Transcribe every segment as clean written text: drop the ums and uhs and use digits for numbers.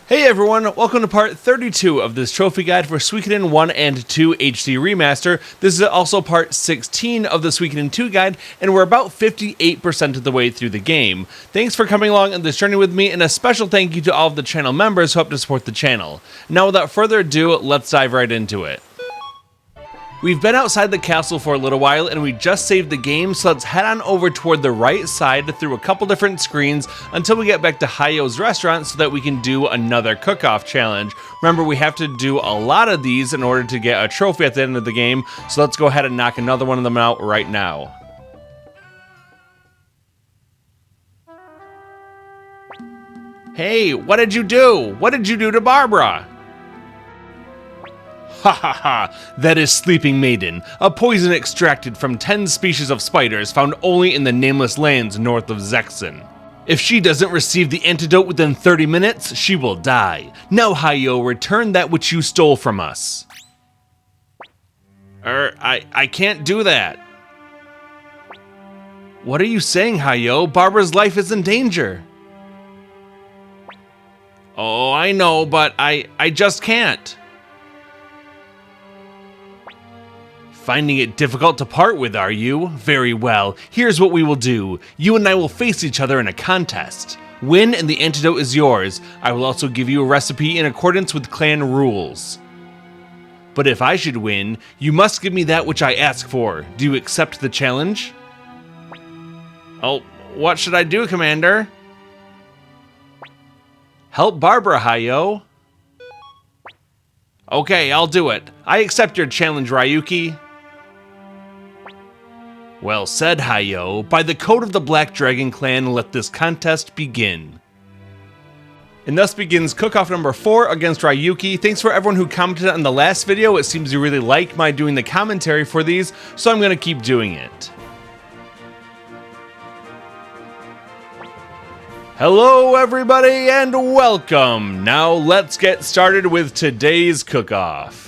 Hey everyone, welcome to part 32 of this trophy guide for Suikoden 1 and 2 HD Remaster. This is also part 16 of the Suikoden 2 guide, and we're about 58% of the way through the game. Thanks for coming along on this journey with me, and a special thank you to all of the channel members who help to support the channel. Now without further ado, let's dive right into it. We've been outside the castle for a little while and we just saved the game, so let's head on over toward the right side through a couple different screens until we get back to Hayo's restaurant so that we can do another cook-off challenge. Remember, we have to do a lot of these in order to get a trophy at the end of the game, so let's go ahead and knock another one of them out right now. Hey, what did you do? What did you do to Barbara? Ha ha ha, that is Sleeping Maiden, a poison extracted from 10 species of spiders found only in the Nameless Lands north of Zexen. If she doesn't receive the antidote within 30 minutes, she will die. Now Hayo, return that which you stole from us. I can't do that. What are you saying, Hayo? Barbara's life is in danger. Oh, I know, but I just can't. Finding it difficult to part with, are you? Very well, here's what we will do. You and I will face each other in a contest. Win and the antidote is yours. I will also give you a recipe in accordance with clan rules. But if I should win, you must give me that which I ask for. Do you accept the challenge? Oh, what should I do, Commander? Help Barbara, Hayo. Okay, I'll do it. I accept your challenge, Ryuki. Well said, Hayo. By the code of the Black Dragon Clan, let this contest begin. And thus begins cook-off number 4 against Ryuki. Thanks for everyone who commented on the last video. It seems you really like my doing the commentary for these, so I'm going to keep doing it. Hello everybody and welcome! Now let's get started with today's cook-off.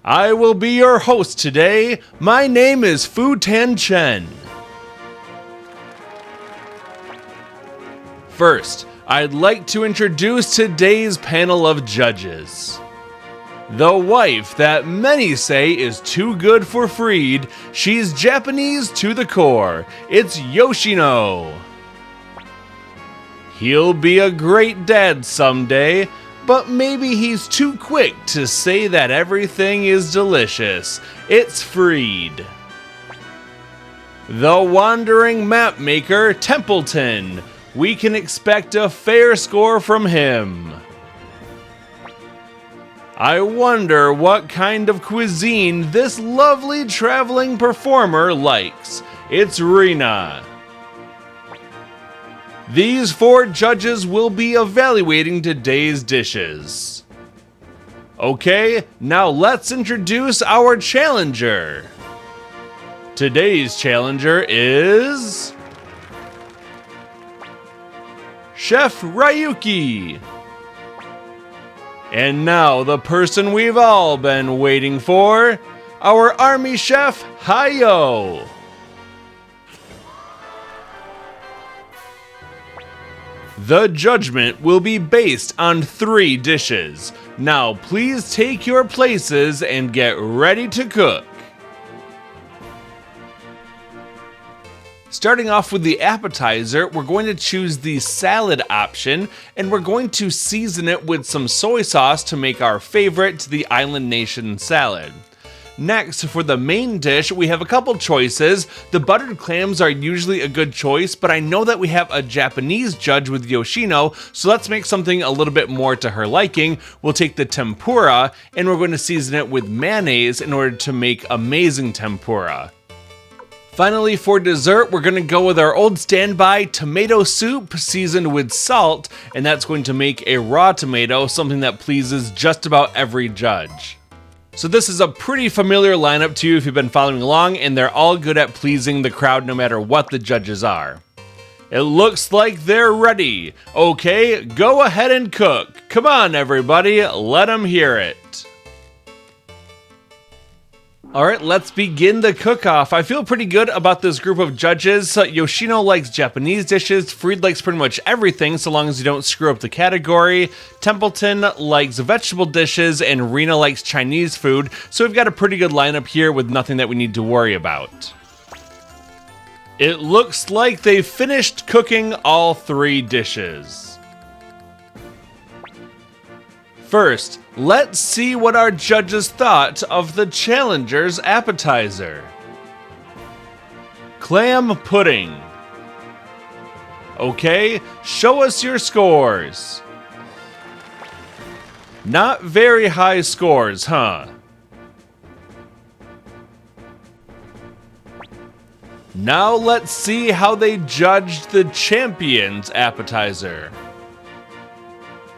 I will be your host today. My name is Fu-Tan Chen. First, I'd like to introduce today's panel of judges. The wife that many say is too good for Freed, she's Japanese to the core. It's Yoshino. He'll be a great dad someday, but maybe he's too quick to say that everything is delicious. It's Freed. The wandering map maker, Templeton. We can expect a fair score from him. I wonder what kind of cuisine this lovely traveling performer likes. It's Rina. These 4 judges will be evaluating today's dishes. Okay, now let's introduce our challenger. Today's challenger is Chef Ryuki. And now the person we've all been waiting for, our army chef, Hayo. The judgment will be based on 3 dishes. Now please take your places and get ready to cook. Starting off with the appetizer, we're going to choose the salad option, and we're going to season it with some soy sauce to make our favorite to the Island Nation salad. Next, for the main dish, we have a couple choices. The buttered clams are usually a good choice, but I know that we have a Japanese judge with Yoshino, so let's make something a little bit more to her liking. We'll take the tempura, and we're going to season it with mayonnaise in order to make amazing tempura. Finally, for dessert, we're going to go with our old standby tomato soup seasoned with salt, and that's going to make a raw tomato something that pleases just about every judge. So this is a pretty familiar lineup to you if you've been following along, and they're all good at pleasing the crowd no matter what the judges are. It looks like they're ready. Okay, go ahead and cook. Come on everybody, let them hear it. Alright, let's begin the cook-off. I feel pretty good about this group of judges. Yoshino likes Japanese dishes, Freed likes pretty much everything so long as you don't screw up the category, Templeton likes vegetable dishes, and Rena likes Chinese food, so we've got a pretty good lineup here with nothing that we need to worry about. It looks like they've finished cooking all 3 dishes. First, let's see what our judges thought of the challenger's appetizer. Clam pudding. Okay, show us your scores. Not very high scores, huh? Now let's see how they judged the champion's appetizer.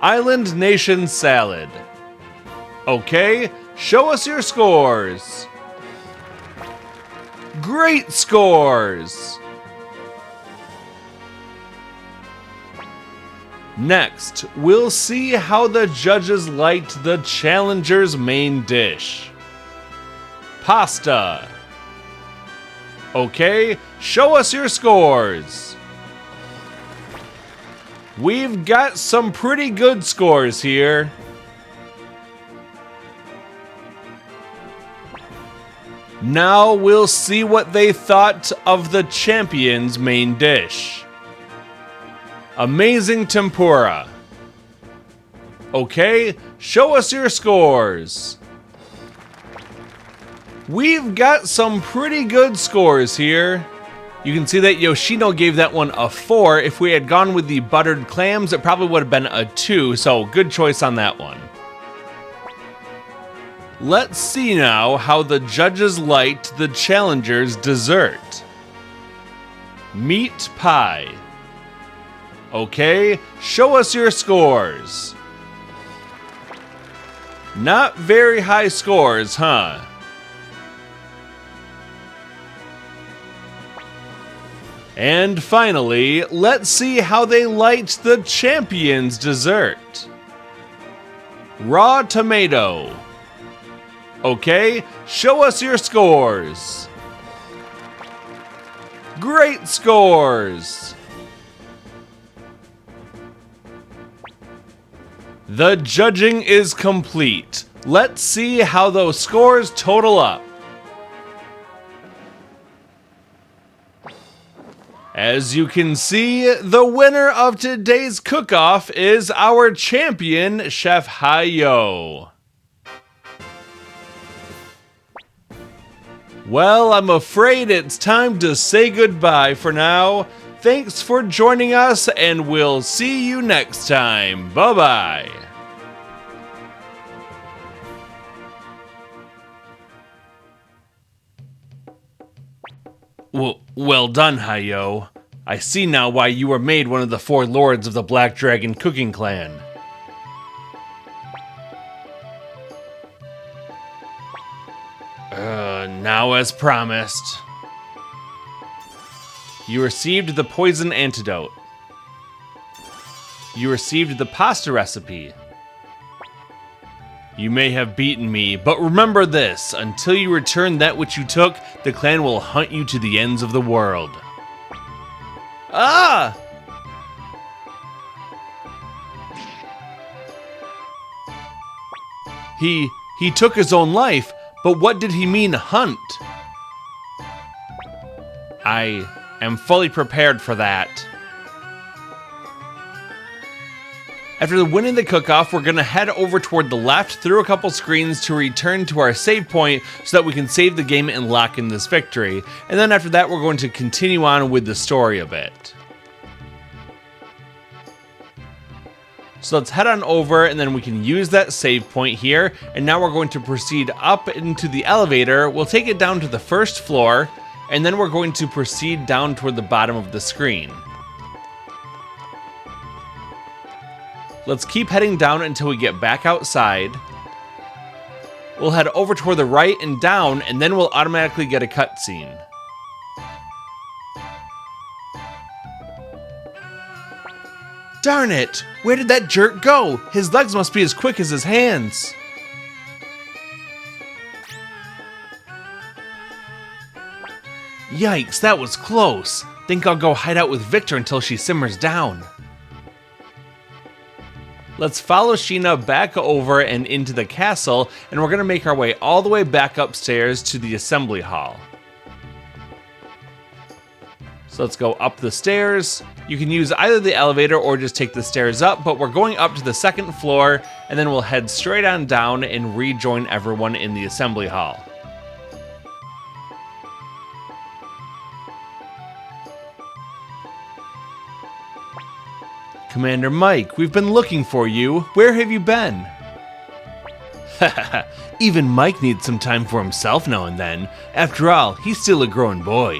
Island Nation Salad. Okay, show us your scores. Great scores! Next, we'll see how the judges liked the challenger's main dish. Pasta. Okay, show us your scores. We've got some pretty good scores here. Now we'll see what they thought of the champion's main dish. Amazing tempura. Okay, show us your scores. We've got some pretty good scores here. You can see that Yoshino gave that one a 4. If we had gone with the buttered clams, it probably would have been a 2, so good choice on that one. Let's see now how the judges liked the challenger's dessert. Meat pie. Okay, show us your scores. Not very high scores, huh? And finally, let's see how they liked the champion's dessert. Raw tomato. Okay, show us your scores. Great scores! The judging is complete. Let's see how those scores total up. As you can see, the winner of today's cook-off is our champion, Chef Hayo. Well, I'm afraid it's time to say goodbye for now. Thanks for joining us, and we'll see you next time. Bye-bye. Well done, Hayo. I see now why you were made one of the 4 lords of the Black Dragon cooking clan. Now as promised. You received the poison antidote. You received the pasta recipe. You may have beaten me, but remember this, until you return that which you took, the clan will hunt you to the ends of the world. Ah! He took his own life, but what did he mean hunt? I am fully prepared for that. After winning the cook-off, we're going to head over toward the left through a couple screens to return to our save point so that we can save the game and lock in this victory. And then after that, we're going to continue on with the story a bit. So let's head on over, and then we can use that save point here. And now we're going to proceed up into the elevator. We'll take it down to the first floor, and then we're going to proceed down toward the bottom of the screen. Let's keep heading down until we get back outside. We'll head over toward the right and down, and then we'll automatically get a cutscene. Darn it! Where did that jerk go? His legs must be as quick as his hands. Yikes, that was close. Think I'll go hide out with Victor until she simmers down. Let's follow Sheena back over and into the castle, and we're gonna make our way all the way back upstairs to the assembly hall. So let's go up the stairs. You can use either the elevator or just take the stairs up, but we're going up to the second floor, and then we'll head straight on down and rejoin everyone in the assembly hall. Commander Mike, we've been looking for you. Where have you been? Haha, even Mike needs some time for himself now and then. After all, he's still a grown boy.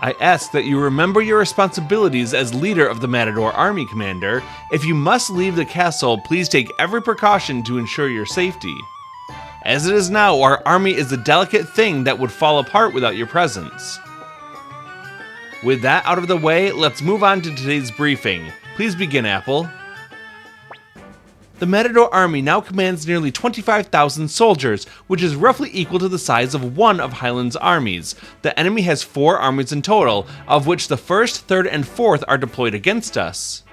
I ask that you remember your responsibilities as leader of the Matador Army, Commander. If you must leave the castle, please take every precaution to ensure your safety. As it is now, our army is a delicate thing that would fall apart without your presence. With that out of the way, let's move on to today's briefing. Please begin, Apple. The Matador Army now commands nearly 25,000 soldiers, which is roughly equal to the size of one of Highland's armies. The enemy has 4 armies in total, of which the 1st, 3rd, and 4th are deployed against us.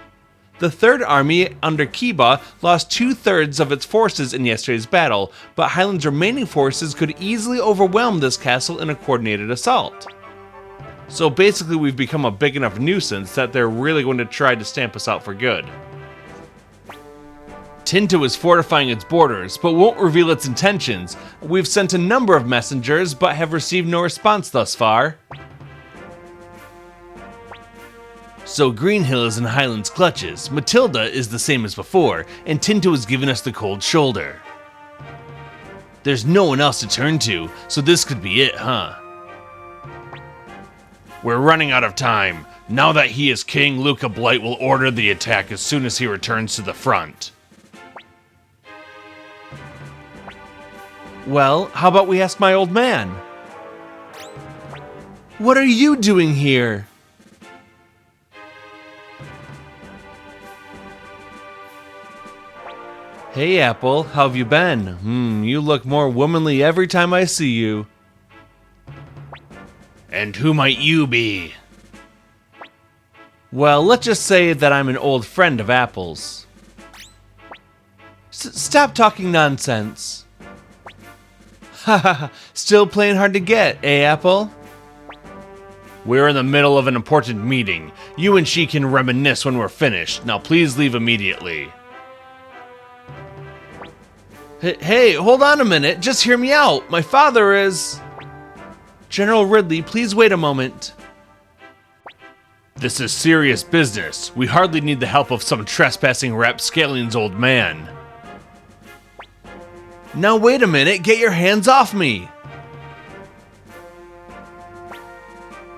The 3rd Army, under Kiba, lost 2/3 of its forces in yesterday's battle, but Highland's remaining forces could easily overwhelm this castle in a coordinated assault. So basically we've become a big enough nuisance that they're really going to try to stamp us out for good. Tinto is fortifying its borders, but won't reveal its intentions. We've sent a number of messengers, but have received no response thus far. So Greenhill is in Highland's clutches, Matilda is the same as before, and Tinto has given us the cold shoulder. There's no one else to turn to, so this could be it, huh? We're running out of time. Now that he is king, Luca Blight will order the attack as soon as he returns to the front. Well, how about we ask my old man? What are you doing here? Hey Apple, how have you been? You look more womanly every time I see you. And who might you be? Well, let's just say that I'm an old friend of Apple's. Stop talking nonsense. Haha, still playing hard to get, eh, Apple? We're in the middle of an important meeting. You and she can reminisce when we're finished. Now please leave immediately. Hey, hold on a minute. Just hear me out. My father is... General Ridley, please wait a moment. This is serious business. We hardly need the help of some trespassing rapscallion's old man. Now wait a minute, get your hands off me!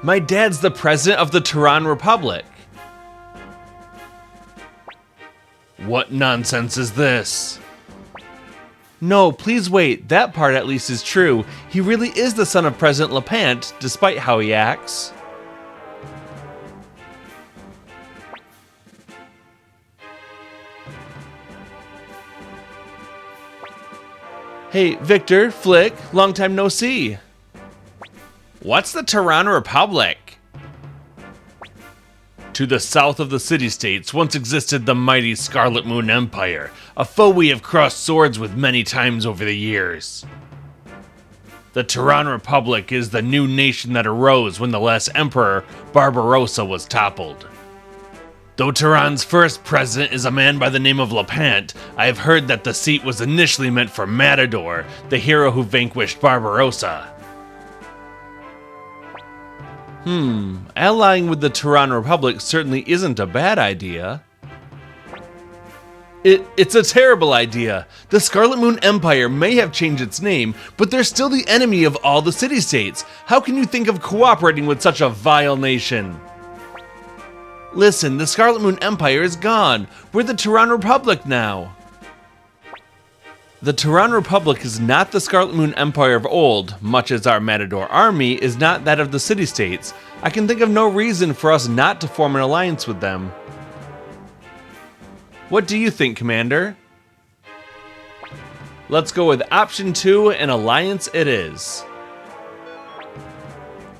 My dad's the president of the Toran Republic. What nonsense is this? No, please wait, that part at least is true. He really is the son of President Lepant, despite how he acts. Hey, Victor, Flick, long time no see. What's the Toran Republic? To the south of the city-states once existed the mighty Scarlet Moon Empire, a foe we have crossed swords with many times over the years. The Toran Republic is the new nation that arose when the last emperor, Barbarossa, was toppled. Though Toran's first president is a man by the name of Lepant, I have heard that the seat was initially meant for Matador, the hero who vanquished Barbarossa. Allying with the Toran Republic certainly isn't a bad idea. It's a terrible idea. The Scarlet Moon Empire may have changed its name, but they're still the enemy of all the city-states. How can you think of cooperating with such a vile nation? Listen, the Scarlet Moon Empire is gone. We're the Toran Republic now. The Toran Republic is not the Scarlet Moon Empire of old, much as our Matador army is not that of the city-states. I can think of no reason for us not to form an alliance with them. What do you think, Commander? Let's go with option 2, and Alliance it is.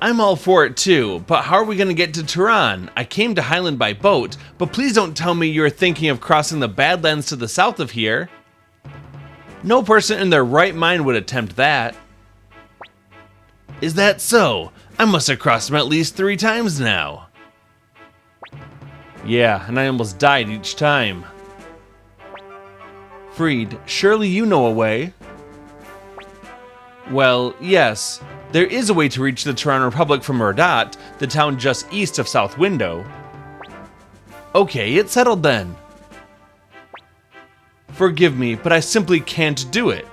I'm all for it too, but how are we going to get to Toran? I came to Highland by boat, but please don't tell me you're thinking of crossing the Badlands to the south of here. No person in their right mind would attempt that. Is that so? I must have crossed them at least 3 times now. Yeah, and I almost died each time. Freed, surely you know a way. Well, yes. There is a way to reach the Toran Republic from Radat, the town just east of South Window. Okay, it's settled then. Forgive me, but I simply can't do it.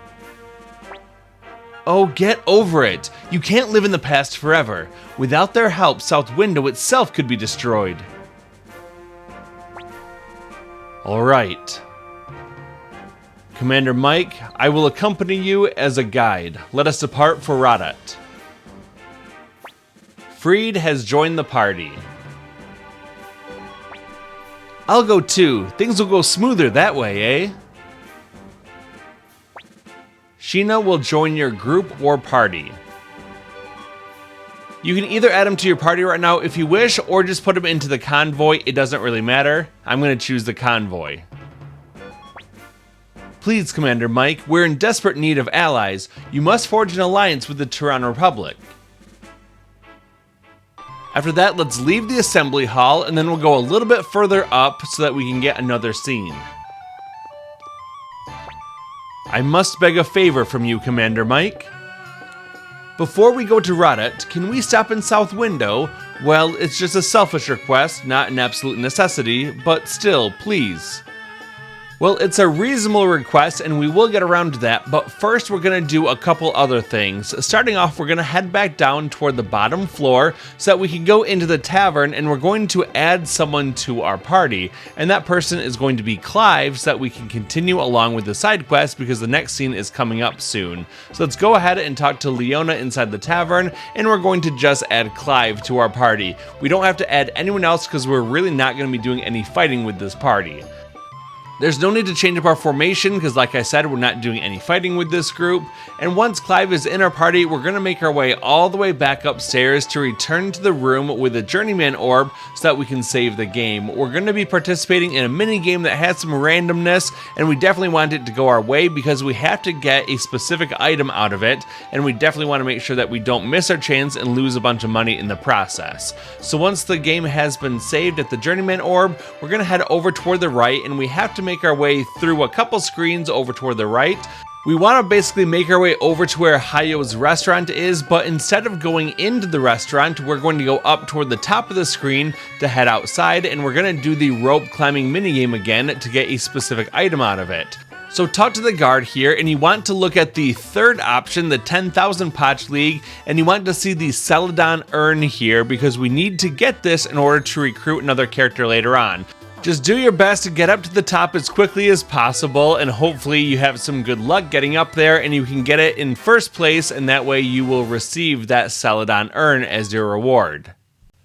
Oh, get over it. You can't live in the past forever. Without their help, South Window itself could be destroyed. Alright. Commander Mike, I will accompany you as a guide. Let us depart for Radat. Freed has joined the party. I'll go too. Things will go smoother that way, eh? Sheena will join your group or party. You can either add him to your party right now if you wish, or just put him into the convoy. It doesn't really matter. I'm going to choose the convoy. Please, Commander Mike, we're in desperate need of allies. You must forge an alliance with the Toran Republic. After that, let's leave the assembly hall, and then we'll go a little bit further up so that we can get another scene. I must beg a favor from you, Commander Mike. Before we go to Radat, can we stop in South Window? Well, it's just a selfish request, not an absolute necessity, but still, please. Well, it's a reasonable request, and we will get around to that, but first we're going to do a couple other things. Starting off, we're going to head back down toward the bottom floor so that we can go into the tavern, and we're going to add someone to our party, and that person is going to be Clive so that we can continue along with the side quest because the next scene is coming up soon. So let's go ahead and talk to Leona inside the tavern, and we're going to just add Clive to our party. We don't have to add anyone else because we're really not going to be doing any fighting with this party. There's no need to change up our formation because, like I said, we're not doing any fighting with this group. And once Clive is in our party, we're going to make our way all the way back upstairs to return to the room with the Journeyman Orb so that we can save the game. We're going to be participating in a mini game that has some randomness, and we definitely want it to go our way because we have to get a specific item out of it, and we definitely want to make sure that we don't miss our chance and lose a bunch of money in the process. So once the game has been saved at the Journeyman Orb, we're going to head over toward the right, and we have to make our way through a couple screens over toward the right. We want to basically make our way over to where Hayo's restaurant is, but instead of going into the restaurant, we're going to go up toward the top of the screen to head outside, and we're going to do the rope climbing minigame again to get a specific item out of it. So talk to the guard here, and you want to look at the third option, the 10,000 Potch League, and you want to see the Celadon Urn here because we need to get this in order to recruit another character later on. Just do your best to get up to the top as quickly as possible, and hopefully you have some good luck getting up there and you can get it in first place, and that way you will receive that Celadon Urn as your reward.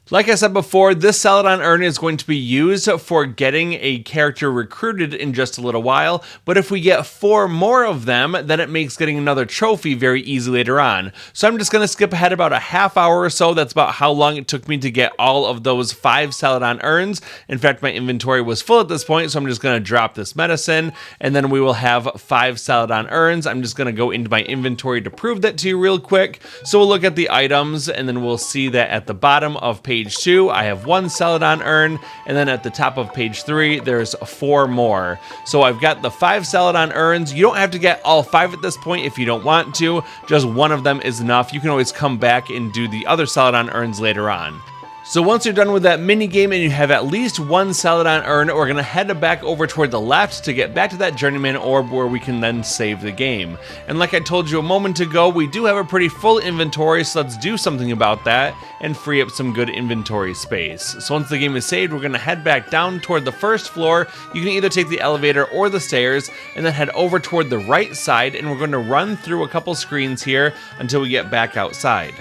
Like I said before, this Celadon Urn is going to be used for getting a character recruited in just a little while, but if we get 4 more of them, then it makes getting another trophy very easy later on. So I'm just going to skip ahead about a half hour or so. That's about how long it took me to get all of those 5 Celadon Urns. In fact, my inventory was full at this point, so I'm just going to drop this medicine, and then we will have 5 Celadon Urns. I'm just going to go into my inventory to prove that to you real quick. So we'll look at the items, and then we'll see that at the bottom of page 2, I have 1 Celadon Urn, and then at the top of page 3, there's 4 more. So I've got the 5 Celadon Urns. You don't have to get all 5 at this point if you don't want to. Just one of them is enough. You can always come back and do the other Celadon Urns later on. So once you're done with that mini game and you have at least 1 Celadon Urn, we're going to head back over toward the left to get back to that Journeyman Orb where we can then save the game. And like I told you a moment ago, we do have a pretty full inventory, so let's do something about that and free up some good inventory space. So once the game is saved, we're going to head back down toward the first floor. You can either take the elevator or the stairs, and then head over toward the right side, and we're going to run through a couple screens here until we get back outside.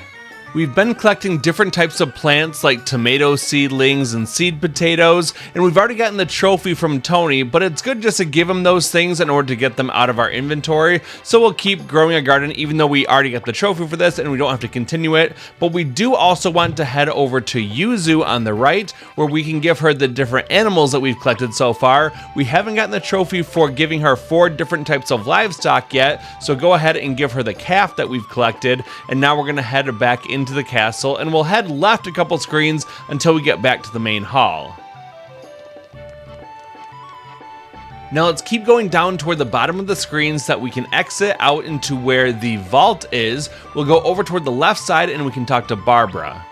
We've been collecting different types of plants like tomato seedlings and seed potatoes, and we've already gotten the trophy from Tony, but it's good just to give him those things in order to get them out of our inventory, so we'll keep growing a garden even though we already got the trophy for this and we don't have to continue it. But we do also want to head over to Yuzu on the right, where we can give her the different animals that we've collected so far. We haven't gotten the trophy for giving her 4 different types of livestock yet, so go ahead and give her the calf that we've collected, and now we're going to head back into the castle, and we'll head left a couple screens until we get back to the main hall. Now let's keep going down toward the bottom of the screen so that we can exit out into where the vault is. We'll go over toward the left side and we can talk to Barbara.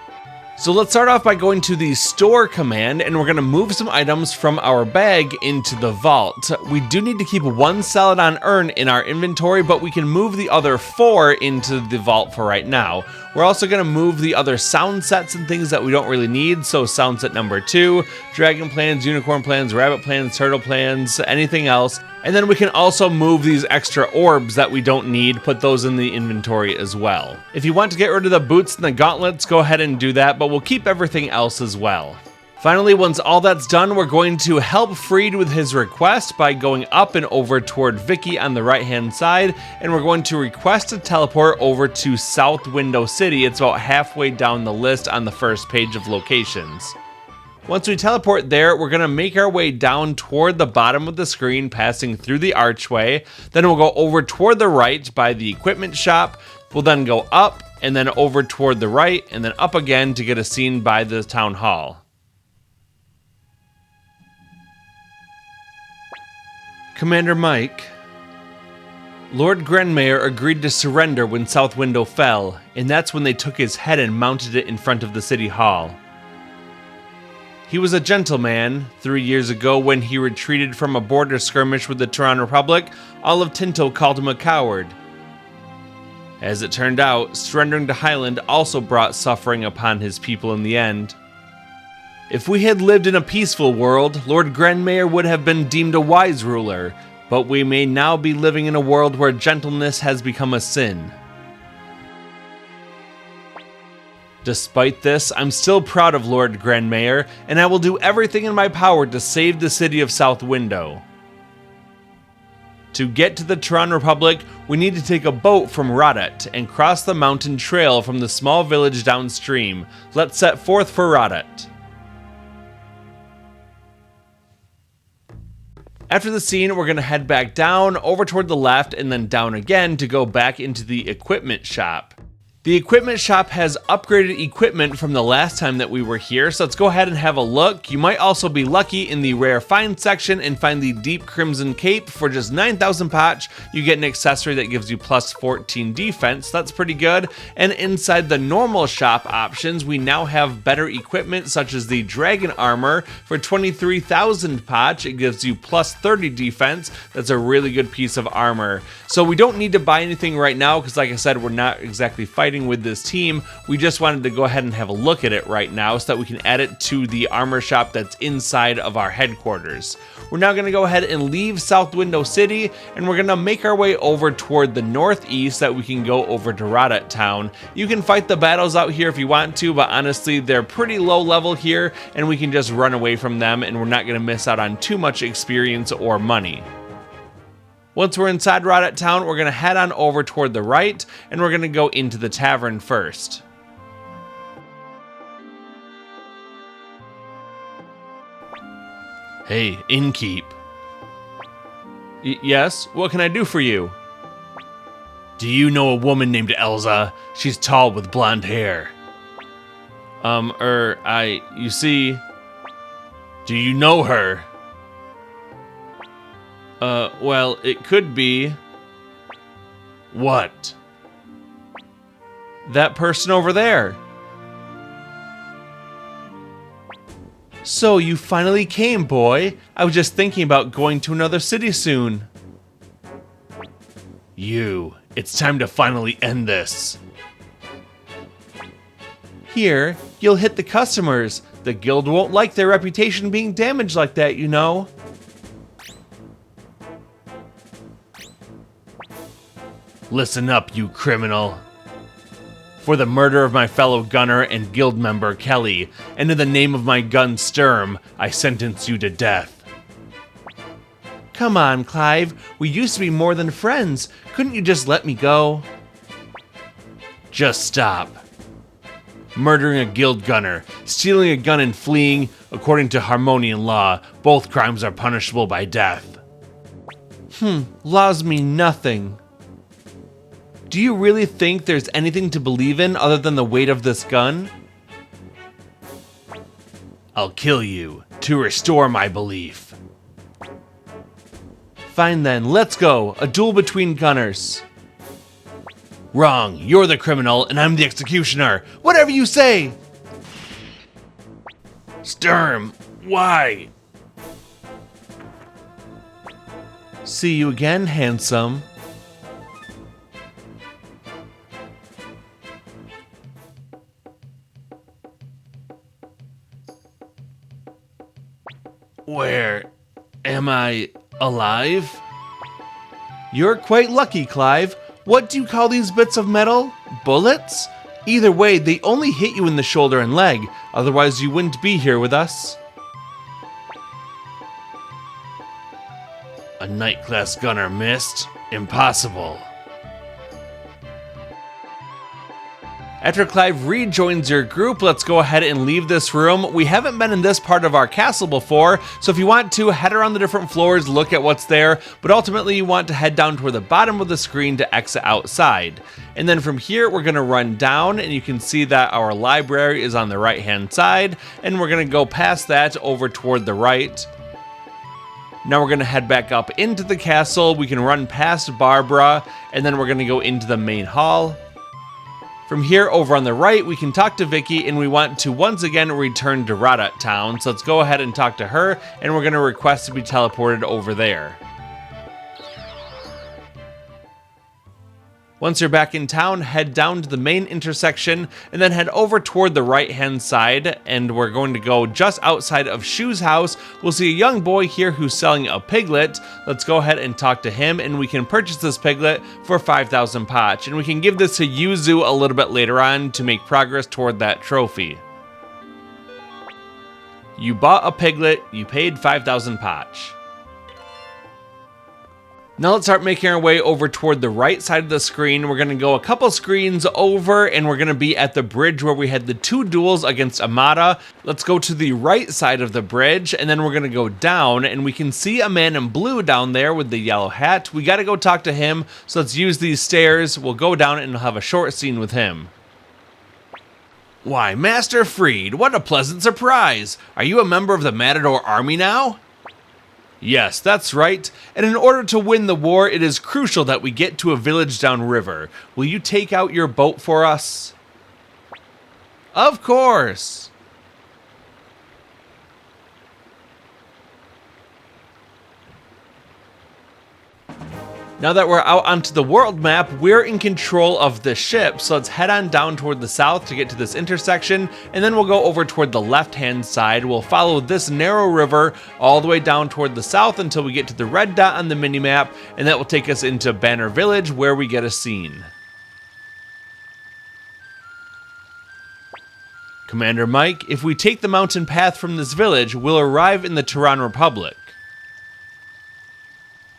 So let's start off by going to the store command, and we're going to move some items from our bag into the vault. We do need to keep 1 Celadon urn in our inventory, but we can move the other 4 into the vault for right now. We're also going to move the other sound sets and things that we don't really need, so sound set number 2, dragon plans, unicorn plans, rabbit plans, turtle plans, anything else. And then we can also move these extra orbs that we don't need, put those in the inventory as well. If you want to get rid of the boots and the gauntlets, go ahead and do that, but we'll keep everything else as well. Finally, once all that's done, we're going to help Freed with his request by going up and over toward Vicky on the right-hand side, and we're going to request a teleport over to South Window City. It's about halfway down the list on the first page of locations. Once we teleport there, we're going to make our way down toward the bottom of the screen, passing through the archway. Then we'll go over toward the right by the equipment shop. We'll then go up and then over toward the right and then up again to get a scene by the town hall. Commander Mike, Lord Grandmayor agreed to surrender when South Window fell, and that's when they took his head and mounted it in front of the city hall. He was a gentleman. 3 years ago, when he retreated from a border skirmish with the Toran Republic, all of Tinto called him a coward. As it turned out, surrendering to Highland also brought suffering upon his people in the end. If we had lived in a peaceful world, Lord Grandmayor would have been deemed a wise ruler, but we may now be living in a world where gentleness has become a sin. Despite this, I'm still proud of Lord Grandmayor, and I will do everything in my power to save the city of South Window. To get to the Toran Republic, we need to take a boat from Radat and cross the mountain trail from the small village downstream. Let's set forth for Radat. After the scene, we're going to head back down, over toward the left, and then down again to go back into the equipment shop. The equipment shop has upgraded equipment from the last time that we were here, so let's go ahead and have a look. You might also be lucky in the rare find section and find the Deep Crimson Cape. For just 9,000 potch, you get an accessory that gives you plus 14 defense. That's pretty good. And inside the normal shop options, we now have better equipment such as the Dragon Armor. For 23,000 potch, it gives you plus 30 defense. That's a really good piece of armor. So we don't need to buy anything right now because, like I said, we're not exactly fighting with this team. We just wanted to go ahead and have a look at it right now so that we can add it to the armor shop that's inside of our headquarters. We're now going to go ahead and leave South Window City, and we're going to make our way over toward the northeast so that we can go over to Radat Town. You can fight the battles out here if you want to, but honestly, they're pretty low level here, and we can just run away from them, and we're not going to miss out on too much experience or money. Once we're inside Radat Town, we're going to head on over toward the right, and we're going to go into the tavern first. Hey, innkeep. Yes? What can I do for you? Do you know a woman named Elsa? She's tall with blonde hair. You see... Do you know her? Well, it could be... What? That person over there. So, you finally came, boy. I was just thinking about going to another city soon. It's time to finally end this. Here, you'll hit the customers. The guild won't like their reputation being damaged like that, you know. Listen up, you criminal. for the murder of my fellow gunner and guild member Kelly, and in the name of my gun Sturm, I sentence you to death. Come on, Clive. We used to be more than friends. Couldn't you just let me go? Just stop. Murdering a guild gunner, stealing a gun and fleeing, according to Harmonian law, both crimes are punishable by death. Laws mean nothing. Do you really think there's anything to believe in other than the weight of this gun? I'll kill you to restore my belief. Fine then, let's go. A duel between gunners. Wrong, you're the criminal and I'm the executioner. Whatever you say! Sturm, why? See you again, handsome. Where am I alive? You're quite lucky, Clive. What do you call these bits of metal? Bullets? Either way, they only hit you in the shoulder and leg, otherwise you wouldn't be here with us. A night class gunner missed? Impossible. After Clive rejoins your group, let's go ahead and leave this room. We haven't been in this part of our castle before, so if you want to, head around the different floors, look at what's there, but ultimately you want to head down toward the bottom of the screen to exit outside. And then from here, we're going to run down, and you can see that our library is on the right-hand side, and we're going to go past that over toward the right. Now we're going to head back up into the castle. We can run past Barbara, and then we're going to go into the main hall. From here, over on the right, we can talk to Vicky, and we want to once again return to Radat town. So let's go ahead and talk to her, and we're going to request to be teleported over there. Once you're back in town, head down to the main intersection, and then head over toward the right-hand side, and we're going to go just outside of Shu's house. We'll see a young boy here who's selling a piglet. Let's go ahead and talk to him, and we can purchase this piglet for 5,000 pach, and we can give this to Yuzu a little bit later on to make progress toward that trophy. You bought a piglet, you paid 5,000 pach. Now let's start making our way over toward the right side of the screen. We're going to go a couple screens over, and we're going to be at the bridge where we had the two duels against Amada. Let's go to the right side of the bridge, and then we're going to go down, and we can see a man in blue down there with the yellow hat. We got to go talk to him, so let's use these stairs. We'll go down and we'll have a short scene with him. Why, Master Freed, what a pleasant surprise! Are you a member of the Matador army now? Yes, that's right. And in order to win the war, it is crucial that we get to a village downriver. Will you take out your boat for us? Of course. Now that we're out onto the world map, we're in control of the ship, so let's head on down toward the south to get to this intersection, and then we'll go over toward the left-hand side. We'll follow this narrow river all the way down toward the south until we get to the red dot on the minimap, and that will take us into Banner Village, where we get a scene. Commander Mike, if we take the mountain path from this village, we'll arrive in the Toran Republic.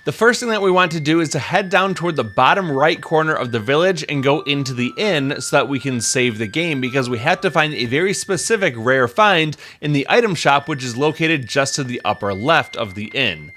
The first thing that we want to do is to head down toward the bottom right corner of the village and go into the inn so that we can save the game, because we have to find a very specific rare find in the item shop, which is located just to the upper left of the inn.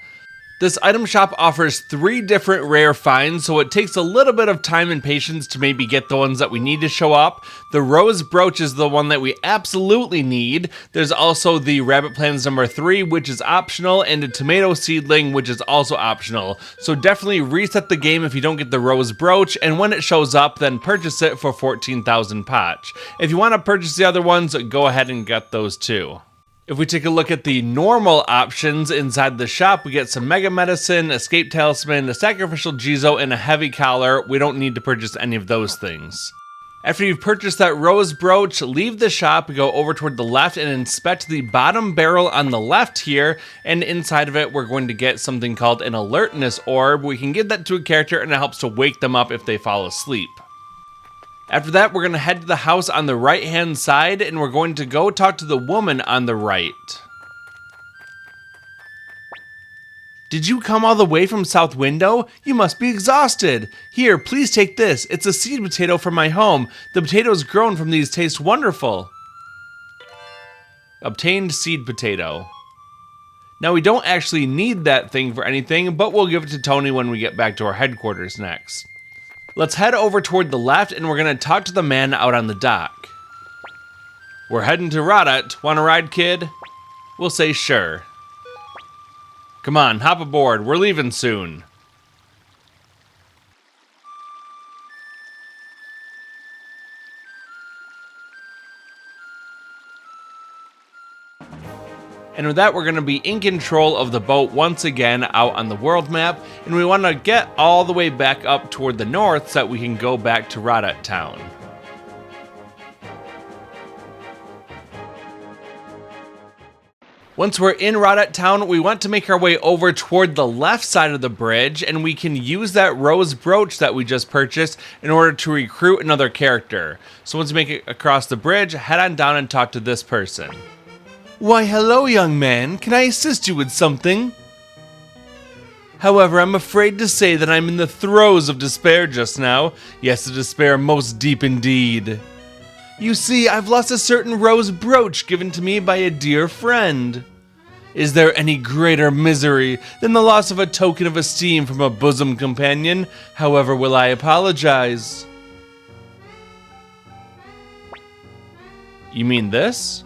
This item shop offers 3 different rare finds, so it takes a little bit of time and patience to maybe get the ones that we need to show up. The rose brooch is the one that we absolutely need. There's also the rabbit plants number 3, which is optional, and a tomato seedling, which is also optional. So definitely reset the game if you don't get the rose brooch, and when it shows up, then purchase it for 14,000 pach. If you want to purchase the other ones, go ahead and get those too. If we take a look at the normal options inside the shop, we get some Mega Medicine, Escape Talisman, a Sacrificial Jizo, and a Heavy Collar. We don't need to purchase any of those things. After you've purchased that rose brooch, leave the shop, go over toward the left, and inspect the bottom barrel on the left here, and inside of it we're going to get something called an Alertness Orb. We can give that to a character, and it helps to wake them up if they fall asleep. After that, we're going to head to the house on the right-hand side, and we're going to go talk to the woman on the right. Did you come all the way from South Window? You must be exhausted. Here, please take this. It's a seed potato from my home. The potatoes grown from these taste wonderful. Obtained seed potato. Now, we don't actually need that thing for anything, but we'll give it to Tony when we get back to our headquarters next. Let's head over toward the left, and we're going to talk to the man out on the dock. We're heading to Radat. Want to ride, kid? We'll say sure. Come on, hop aboard. We're leaving soon. And with that, we're going to be in control of the boat once again out on the world map, and we want to get all the way back up toward the north so that we can go back to Radat town. Once we're in Radat town, we want to make our way over toward the left side of the bridge, and we can use that rose brooch that we just purchased in order to recruit another character. So once we make it across the bridge, head on down and talk to this person. Why, hello, young man. Can I assist you with something? However, I'm afraid to say that I'm in the throes of despair just now. Yes, a despair most deep indeed. You see, I've lost a certain rose brooch given to me by a dear friend. Is there any greater misery than the loss of a token of esteem from a bosom companion? However, will I apologize? You mean this?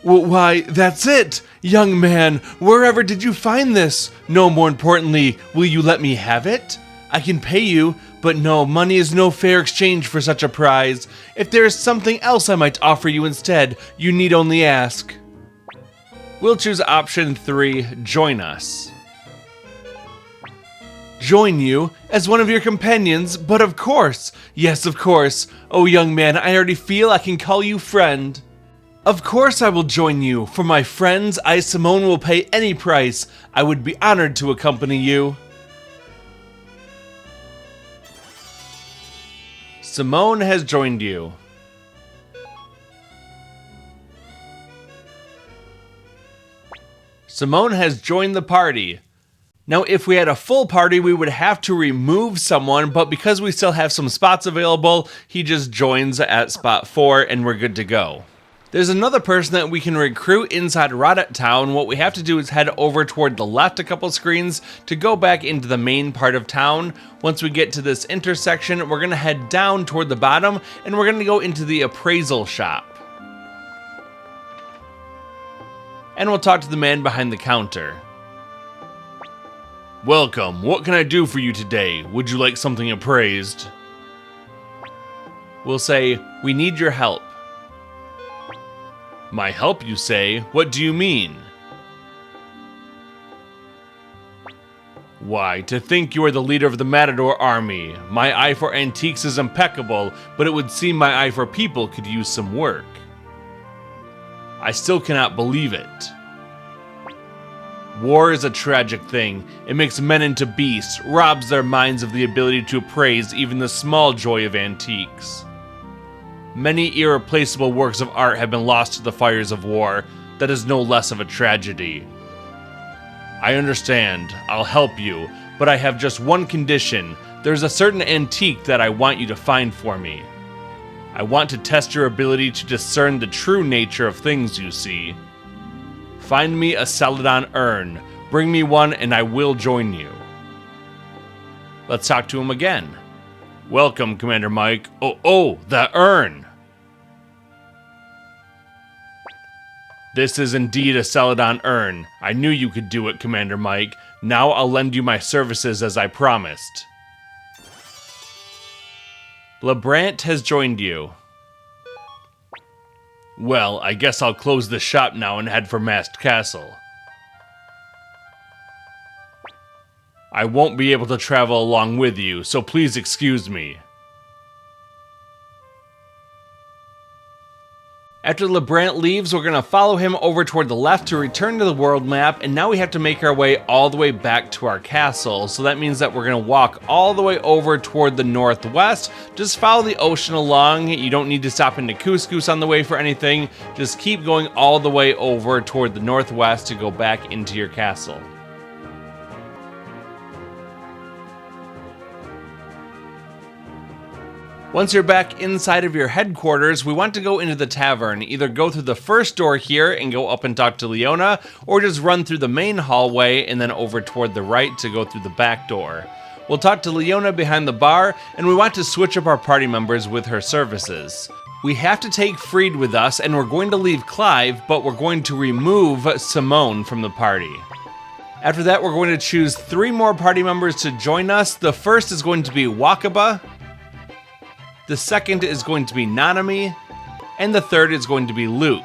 Why, that's it! Young man, wherever did you find this? No, more importantly, will you let me have it? I can pay you, but no, money is no fair exchange for such a prize. If there is something else I might offer you instead, you need only ask. We'll choose option 3, join us. Join you as one of your companions, but of course, yes of course. Oh young man, I already feel I can call you friend. Of course I will join you. For my friends, I, Simone, will pay any price. I would be honored to accompany you. Simone has joined you. Simone has joined the party. Now, if we had a full party, we would have to remove someone, but because we still have some spots available, he just joins at spot 4 and we're good to go. There's another person that we can recruit inside Radat town. What we have to do is head over toward the left a couple screens to go back into the main part of town. Once we get to this intersection, we're going to head down toward the bottom and we're going to go into the appraisal shop. And we'll talk to the man behind the counter. Welcome, what can I do for you today? Would you like something appraised? We'll say, we need your help. My help, you say? What do you mean? Why, to think you are the leader of the Matador army. My eye for antiques is impeccable, but it would seem my eye for people could use some work. I still cannot believe it. War is a tragic thing. It makes men into beasts, robs their minds of the ability to appraise even the small joy of antiques. Many irreplaceable works of art have been lost to the fires of war. That is no less of a tragedy. I understand. I'll help you, but I have just one condition. There's a certain antique that I want you to find for me. I want to test your ability to discern the true nature of things you see. Find me a Celadon urn. Bring me one and I will join you. Let's talk to him again. Welcome, Commander Mike. Oh, the urn! This is indeed a Celadon urn. I knew you could do it, Commander Mike. Now I'll lend you my services as I promised. Lebrante has joined you. Well, I guess I'll close the shop now and head for Mast Castle. I won't be able to travel along with you, so please excuse me. After Lebrante leaves, we're going to follow him over toward the left to return to the world map, and now we have to make our way all the way back to our castle. So that means that we're going to walk all the way over toward the northwest. Just follow the ocean along. You don't need to stop into Couscous on the way for anything. Just keep going all the way over toward the northwest to go back into your castle. Once you're back inside of your headquarters, we want to go into the tavern. Either go through the first door here and go up and talk to Leona, or just run through the main hallway and then over toward the right to go through the back door. We'll talk to Leona behind the bar, and we want to switch up our party members with her services. We have to take Freed with us, and we're going to leave Clive, but we're going to remove Simone from the party. After that, we're going to choose 3 more party members to join us. The first is going to be Wakaba. The second is going to be Nanami, and the third is going to be Luke.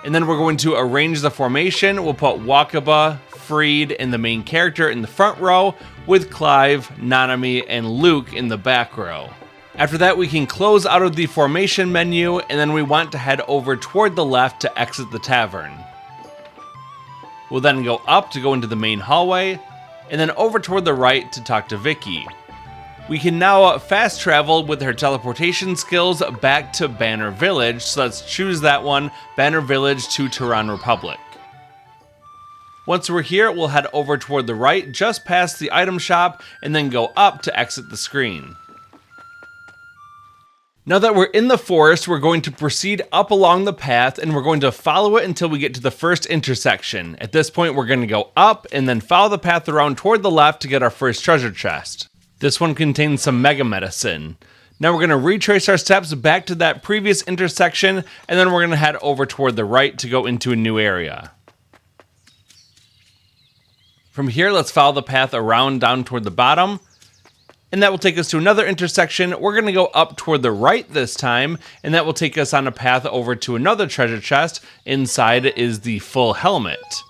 And then we're going to arrange the formation. We'll put Wakaba, Freed, and the main character in the front row, with Clive, Nanami, and Luke in the back row. After that, we can close out of the formation menu, and then we want to head over toward the left to exit the tavern. We'll then go up to go into the main hallway, and then over toward the right to talk to Vicky. We can now fast travel with her teleportation skills back to Banner Village, so let's choose that one, Banner Village to Toran Republic. Once we're here, we'll head over toward the right, just past the item shop, and then go up to exit the screen. Now that we're in the forest, we're going to proceed up along the path, and we're going to follow it until we get to the first intersection. At this point, we're going to go up, and then follow the path around toward the left to get our first treasure chest. This one contains some Mega Medicine. Now we're going to retrace our steps back to that previous intersection, and then we're going to head over toward the right to go into a new area. From here, let's follow the path around down toward the bottom, and that will take us to another intersection. We're going to go up toward the right this time, and that will take us on a path over to another treasure chest. Inside is the full helmet.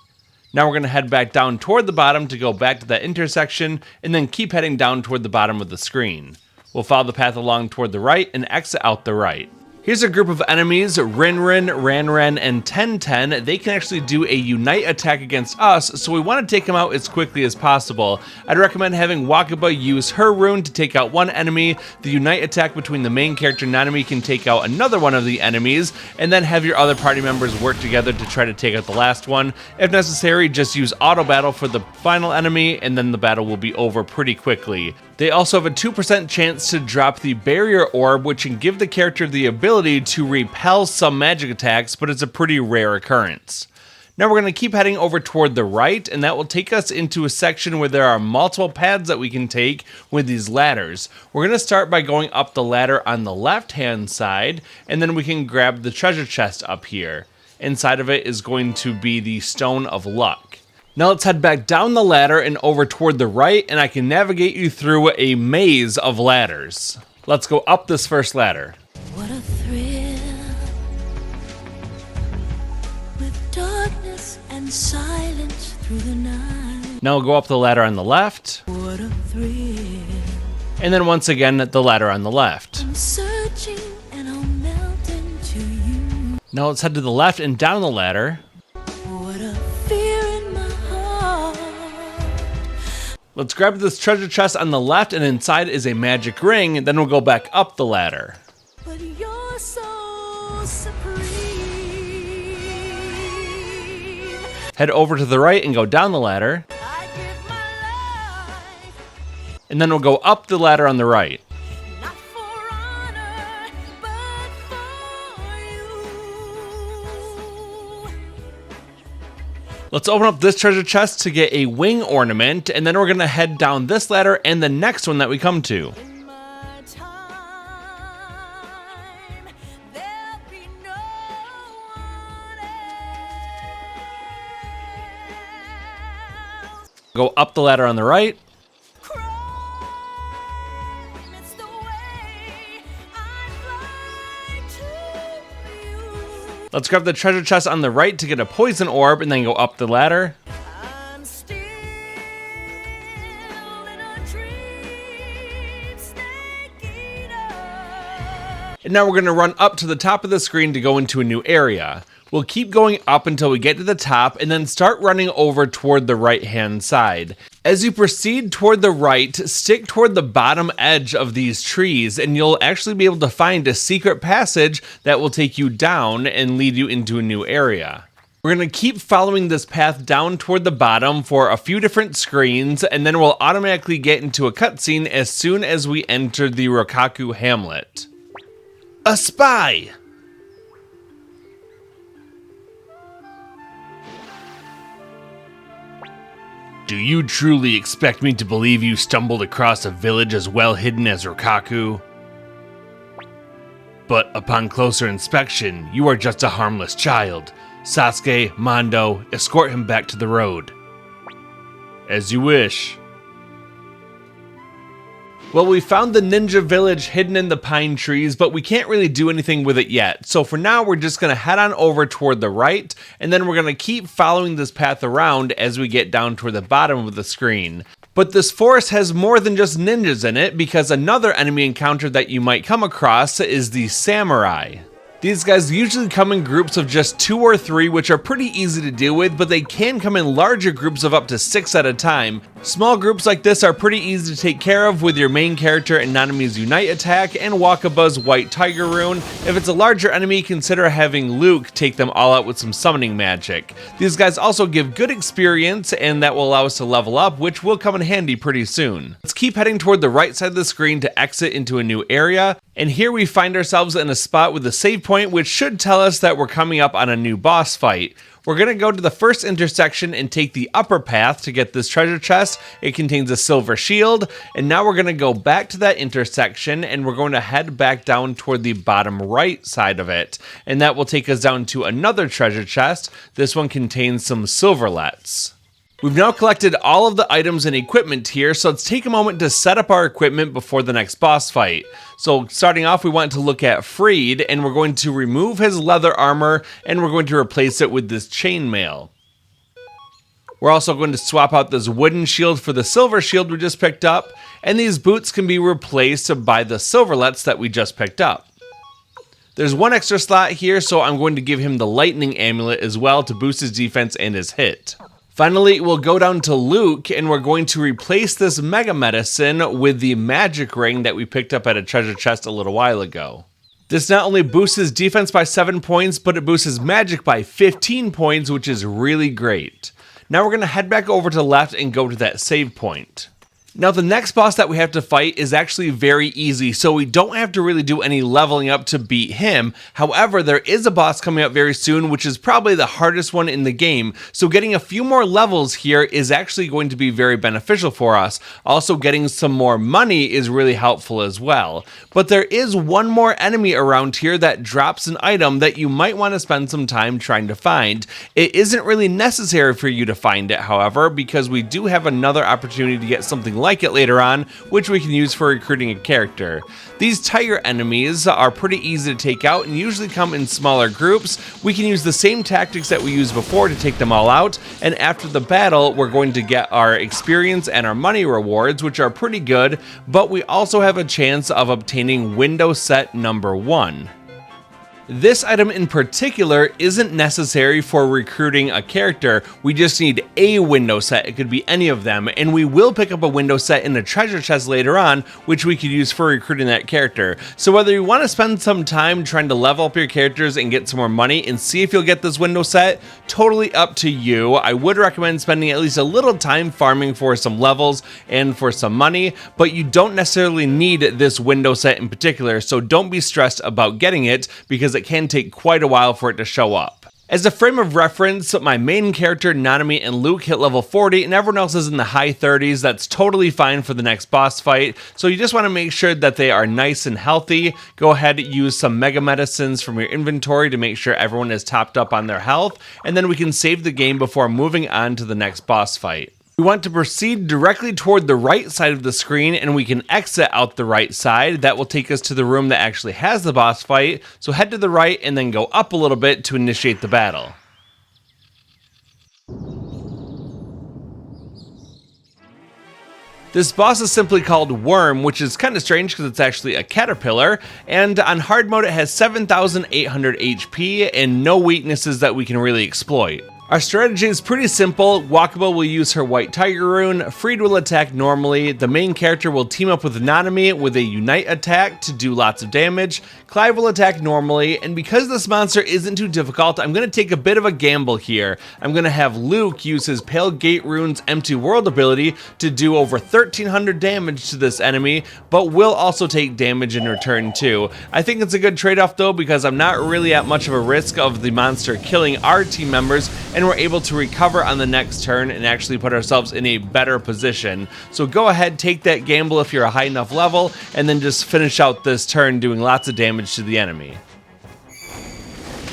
Now we're going to head back down toward the bottom to go back to that intersection, and then keep heading down toward the bottom of the screen. We'll follow the path along toward the right and exit out the right. Here's a group of enemies, Rinrin, Ranran, and Ten. They can actually do a unite attack against us, so we want to take them out as quickly as possible. I'd recommend having Wakaba use her rune to take out one enemy. The unite attack between the main character Nanami can take out another one of the enemies, and then have your other party members work together to try to take out the last one. If necessary, just use auto battle for the final enemy, and then the battle will be over pretty quickly. They also have a 2% chance to drop the barrier orb, which can give the character the ability to repel some magic attacks, but it's a pretty rare occurrence. Now we're going to keep heading over toward the right, and that will take us into a section where there are multiple paths that we can take with these ladders. We're going to start by going up the ladder on the left-hand side, and then we can grab the treasure chest up here. Inside of it is going to be the Stone of Luck. Now let's head back down the ladder and over toward the right, and I can navigate you through a maze of ladders. Let's go up this first ladder. What a thrill, with darkness and silence through the night. Now we'll go up the ladder on the left. What a thrill. And then once again, the ladder on the left. I'm searching and I'll melt into you. Now let's head to the left and down the ladder. What a fear in my heart. Let's grab this treasure chest on the left, and inside is a magic ring. Then we'll go back up the ladder. But you're so supreme. Head over to the right and go down the ladder. I give my life, And then we'll go up the ladder on the right. not for honor, but for you. Let's open up this treasure chest to get a wing ornament, and then we're going to head down this ladder and the next one that we come to. In my time, there'll be no one else. Go up the ladder on the right. Crime, it's the way I fly to you. Let's grab the treasure chest on the right to get a poison orb, and then go up the ladder. I'm still in a dream, snake eater. And now we're going to run up to the top of the screen to go into a new area. We'll keep going up until we get to the top and then start running over toward the right hand side. As you proceed toward the right, stick toward the bottom edge of these trees and you'll actually be able to find a secret passage that will take you down and lead you into a new area. We're going to keep following this path down toward the bottom for a few different screens, and then we'll automatically get into a cutscene as soon as we enter the Rokkaku Hamlet. A spy! Do you truly expect me to believe you stumbled across a village as well hidden as Rokkaku? But upon closer inspection, you are just a harmless child. Sasuke, Mondo, escort him back to the road. As you wish. Well, we found the ninja village hidden in the pine trees, but we can't really do anything with it yet. So for now, we're just going to head on over toward the right, and then we're going to keep following this path around as we get down toward the bottom of the screen. But this forest has more than just ninjas in it, because another enemy encounter that you might come across is the samurai. These guys usually come in groups of just 2 or 3, which are pretty easy to deal with, but they can come in larger groups of up to 6 at a time. Small groups like this are pretty easy to take care of with your main character and Nanami's Unite attack and Wakaba's White Tiger rune. If it's a larger enemy, consider having Luke take them all out with some summoning magic. These guys also give good experience, and that will allow us to level up, which will come in handy pretty soon. Let's keep heading toward the right side of the screen to exit into a new area, and here we find ourselves in a spot with a save point, which should tell us that we're coming up on a new boss fight. We're going to go to the first intersection and take the upper path to get this treasure chest. It contains a silver shield, and now we're going to go back to that intersection and we're going to head back down toward the bottom right side of it, and that will take us down to another treasure chest. This one contains some silverlets. We've now collected all of the items and equipment here, so let's take a moment to set up our equipment before the next boss fight. So starting off, we want to look at Freed, and we're going to remove his leather armor, and we're going to replace it with this chainmail. We're also going to swap out this wooden shield for the silver shield we just picked up, and these boots can be replaced by the silverlets that we just picked up. There's one extra slot here, so I'm going to give him the lightning amulet as well to boost his defense and his hit. Finally, we'll go down to Luke, and we're going to replace this Mega Medicine with the magic ring that we picked up at a treasure chest a little while ago. This not only boosts his defense by 7 points, but it boosts his magic by 15 points, which is really great. Now we're going to head back over to the left and go to that save point. Now the next boss that we have to fight is actually very easy, so we don't have to really do any leveling up to beat him. However, there is a boss coming up very soon, which is probably the hardest one in the game, so getting a few more levels here is actually going to be very beneficial for us. Also, getting some more money is really helpful as well. But there is one more enemy around here that drops an item that you might want to spend some time trying to find. It isn't really necessary for you to find it, however, because we do have another opportunity to get something like it later on, which we can use for recruiting a character. These tiger enemies are pretty easy to take out and usually come in smaller groups. We can use the same tactics that we used before to take them all out, and after the battle we're going to get our experience and our money rewards, which are pretty good, but we also have a chance of obtaining window set number 1. This item in particular isn't necessary for recruiting a character, we just need a window set. It could be any of them, and we will pick up a window set in a treasure chest later on, which we could use for recruiting that character. So whether you want to spend some time trying to level up your characters and get some more money and see if you'll get this window set, totally up to you. I would recommend spending at least a little time farming for some levels and for some money, but you don't necessarily need this window set in particular, so don't be stressed about getting it, because it can take quite a while for it to show up. As a frame of reference, my main character Nanami and Luke hit level 40 and everyone else is in the high 30s. That's totally fine for the next boss fight, so you just want to make sure that they are nice and healthy. Go ahead and use some mega medicines from your inventory to make sure everyone is topped up on their health, and then we can save the game before moving on to the next boss fight. We want to proceed directly toward the right side of the screen, and we can exit out the right side. That will take us to the room that actually has the boss fight, so head to the right and then go up a little bit to initiate the battle. This boss is simply called Worm, which is kind of strange because it's actually a caterpillar, and on hard mode it has 7,800 HP and no weaknesses that we can really exploit. Our strategy is pretty simple. Wakaba will use her white tiger rune, Freed will attack normally, the main character will team up with Nanami with a unite attack to do lots of damage, Clive will attack normally, and because this monster isn't too difficult, I'm going to take a bit of a gamble here. I'm going to have Luke use his Pale Gate Rune's Empty World ability to do over 1,300 damage to this enemy, but will also take damage in return too. I think it's a good trade-off though, because I'm not really at much of a risk of the monster killing our team members, and we're able to recover on the next turn and actually put ourselves in a better position. So go ahead, take that gamble if you're a high enough level, and then just finish out this turn doing lots of damage to the enemy.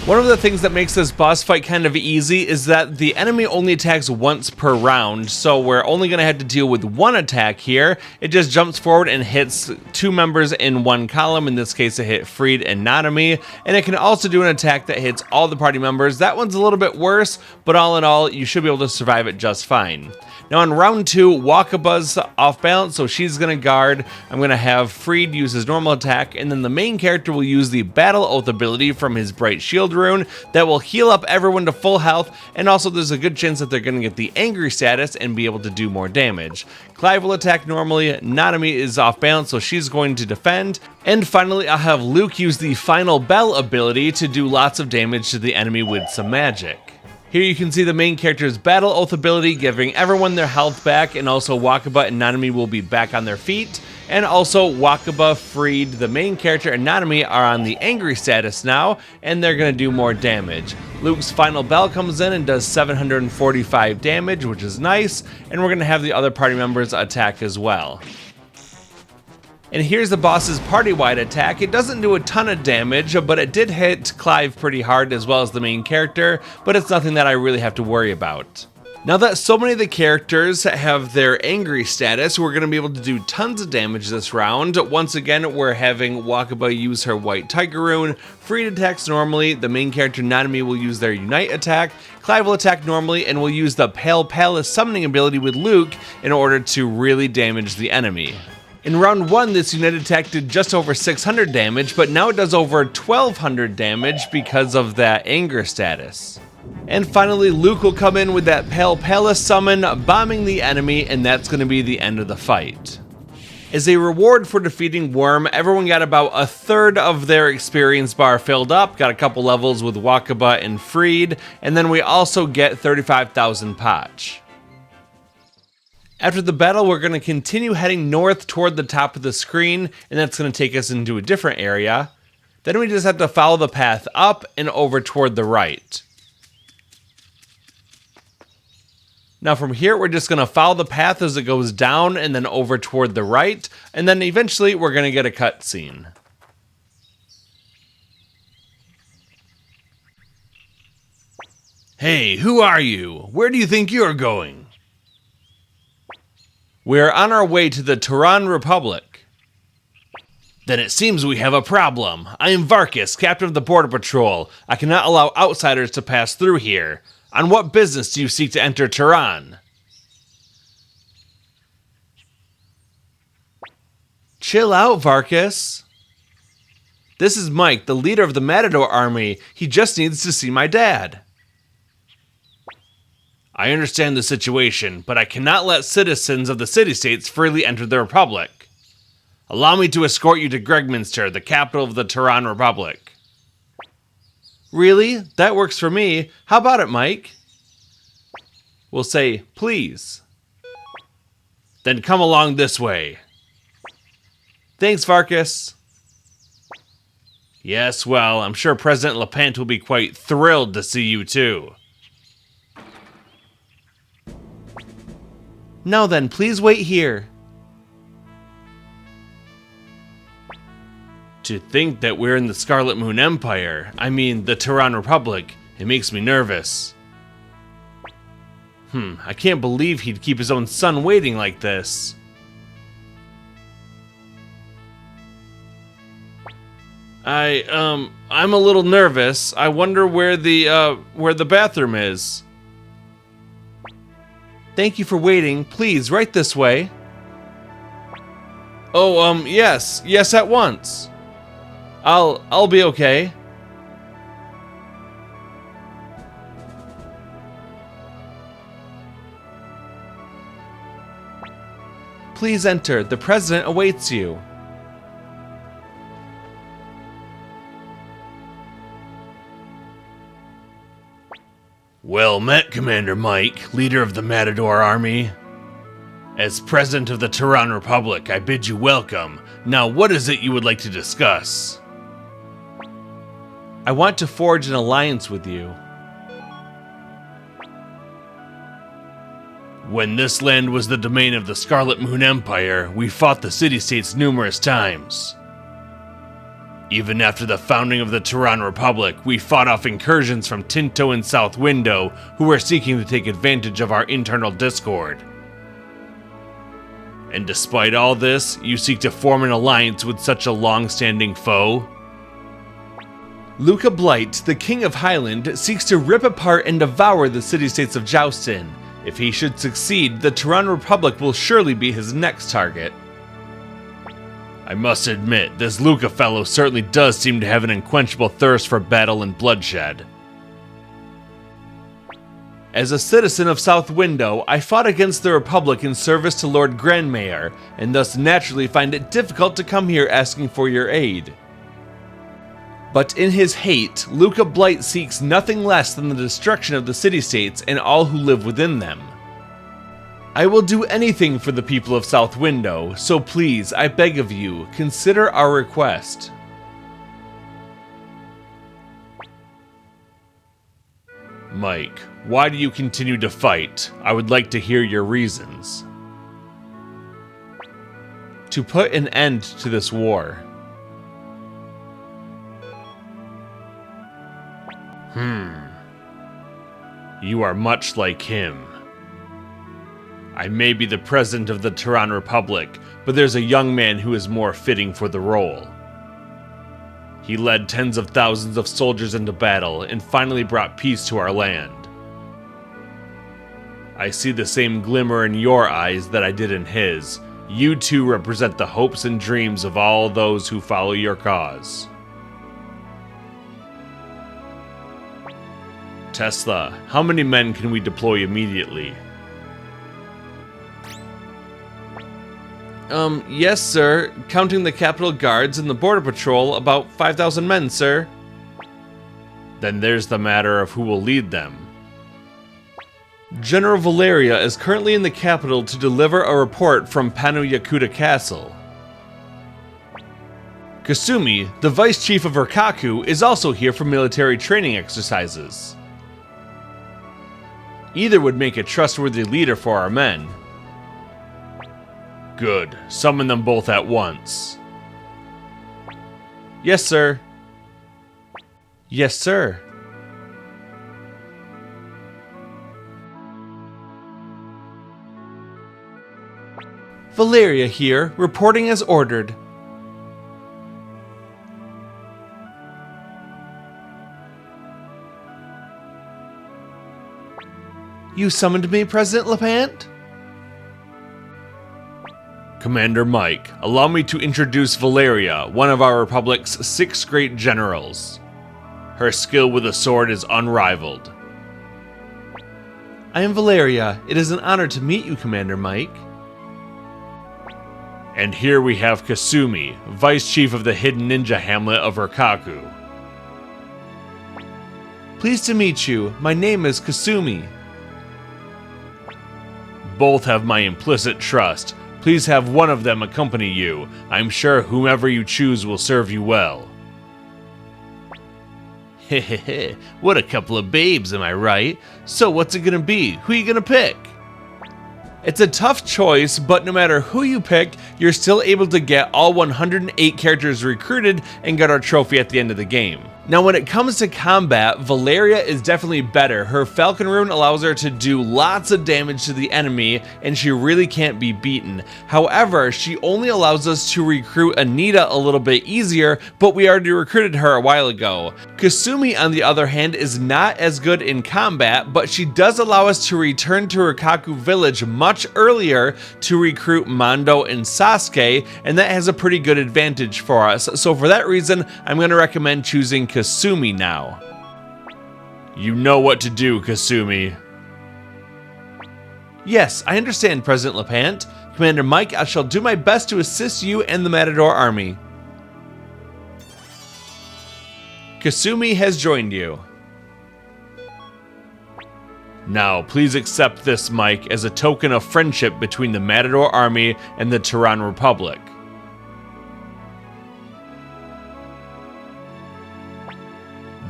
One of the things that makes this boss fight kind of easy is that the enemy only attacks once per round, so we're only going to have to deal with one attack here. It just jumps forward and hits two members in one column. In this case, it hit Freed and Nanami, and it can also do an attack that hits all the party members. That one's a little bit worse, but all in all, you should be able to survive it just fine. Now in round 2, Wakaba's off balance, so she's going to guard. I'm going to have Freed use his normal attack, and then the main character will use the Battle Oath ability from his Bright Shield rune that will heal up everyone to full health, and also there's a good chance that they're going to get the Angry status and be able to do more damage. Clive will attack normally, Nanami is off balance, so she's going to defend, and finally I'll have Luke use the Final Bell ability to do lots of damage to the enemy with some magic. Here you can see the main character's Battle Oath ability giving everyone their health back, and also Wakaba and Nanami will be back on their feet. And also Wakaba, Freed, the main character, and Nanami are on the Angry status now, and they're going to do more damage. Luke's Final Bell comes in and does 745 damage, which is nice, and we're going to have the other party members attack as well. And here's the boss's party-wide attack. It doesn't do a ton of damage, but it did hit Clive pretty hard as well as the main character, but it's nothing that I really have to worry about. Now that so many of the characters have their Angry status, we're going to be able to do tons of damage this round. Once again, we're having Wakaba use her White Tiger Rune, Freed attacks normally, the main character Nanami will use their Unite attack, Clive will attack normally, and will use the Pale Palace summoning ability with Luke in order to really damage the enemy. In round 1, this unit attack did just over 600 damage, but now it does over 1,200 damage because of that anger status. And finally, Luke will come in with that Pale Palace summon, bombing the enemy, and that's going to be the end of the fight. As a reward for defeating Worm, everyone got about a third of their experience bar filled up, got a couple levels with Wakaba and Freed, and then we also get 35,000 Potch. After the battle, we're going to continue heading north toward the top of the screen, and that's going to take us into a different area. Then we just have to follow the path up and over toward the right. Now from here, we're just going to follow the path as it goes down and then over toward the right, and then eventually we're going to get a cutscene. Hey, who are you? Where do you think you're going? We're on our way to the Toran Republic. Then it seems we have a problem. I am Varkas, captain of the Border Patrol. I cannot allow outsiders to pass through here. On what business do you seek to enter Toran? Chill out, Varkas. This is Mike, the leader of the Matador army. He just needs to see my dad. I understand the situation, but I cannot let citizens of the city-states freely enter the Republic. Allow me to escort you to Gregminster, the capital of the Toran Republic. Really? That works for me. How about it, Mike? We'll say, please. Then come along this way. Thanks, Varkas. Yes, well, I'm sure President Lepant will be quite thrilled to see you too. Now then, please wait here. To think that we're in the Scarlet Moon Empire, I mean the Toran Republic, it makes me nervous. I can't believe he'd keep his own son waiting like this. I'm a little nervous. I wonder where the bathroom is. Thank you for waiting. Please, right this way. Oh, yes. Yes, at once. I'll be okay. Please enter. The president awaits you. Well met, Commander Mike, leader of the Matador Army. As president of the Toran Republic, I bid you welcome. Now, what is it you would like to discuss? I want to forge an alliance with you. When this land was the domain of the Scarlet Moon Empire, we fought the city-states numerous times. Even after the founding of the Toran Republic, we fought off incursions from Tinto and South Window, who were seeking to take advantage of our internal discord. And despite all this, you seek to form an alliance with such a long-standing foe? Luca Blight, the King of Highland, seeks to rip apart and devour the city-states of Joustin. If he should succeed, the Toran Republic will surely be his next target. I must admit, this Luca fellow certainly does seem to have an unquenchable thirst for battle and bloodshed. As a citizen of South Window, I fought against the Republic in service to Lord Grandmayor, and thus naturally find it difficult to come here asking for your aid. But in his hate, Luca Blight seeks nothing less than the destruction of the city-states and all who live within them. I will do anything for the people of South Window, so please, I beg of you, consider our request. Mike, why do you continue to fight? I would like to hear your reasons. To put an end to this war. You are much like him. I may be the president of the Toran Republic, but there's a young man who is more fitting for the role. He led tens of thousands of soldiers into battle and finally brought peace to our land. I see the same glimmer in your eyes that I did in his. You two represent the hopes and dreams of all those who follow your cause. Tesla, how many men can we deploy immediately? Yes, sir. Counting the Capitol Guards and the Border Patrol, about 5,000 men, sir. Then there's the matter of who will lead them. General Valeria is currently in the capital to deliver a report from Panu Yakuta Castle. Kasumi, the Vice Chief of Rokkaku, is also here for military training exercises. Either would make a trustworthy leader for our men. Good. Summon them both at once. Yes, sir. Yes, sir. Valeria here, reporting as ordered. You summoned me, President Lepant? Commander Mike, allow me to introduce Valeria, one of our Republic's 6 great generals. Her skill with a sword is unrivaled. I am Valeria. It is an honor to meet you, Commander Mike. And here we have Kasumi, Vice Chief of the Hidden Ninja Hamlet of Rokkaku. Pleased to meet you. My name is Kasumi. Both have my implicit trust. Please have one of them accompany you. I'm sure whomever you choose will serve you well. Hehehe, what a couple of babes, am I right? So what's it gonna be? Who you gonna pick? It's a tough choice, but no matter who you pick, you're still able to get all 108 characters recruited and get our trophy at the end of the game. Now when it comes to combat, Valeria is definitely better. Her Falcon Rune allows her to do lots of damage to the enemy, and she really can't be beaten. However, she only allows us to recruit Anita a little bit easier, but we already recruited her a while ago. Kasumi, on the other hand, is not as good in combat, but she does allow us to return to Rokkaku village much earlier to recruit Mondo and Sasuke, and that has a pretty good advantage for us. So for that reason, I'm going to recommend choosing Kasumi now. You know what to do, Kasumi. Yes, I understand, President Lepant. Commander Mike, I shall do my best to assist you and the Matador army. Kasumi has joined you. Now, please accept this, Mike, as a token of friendship between the Matador army and the Toran Republic.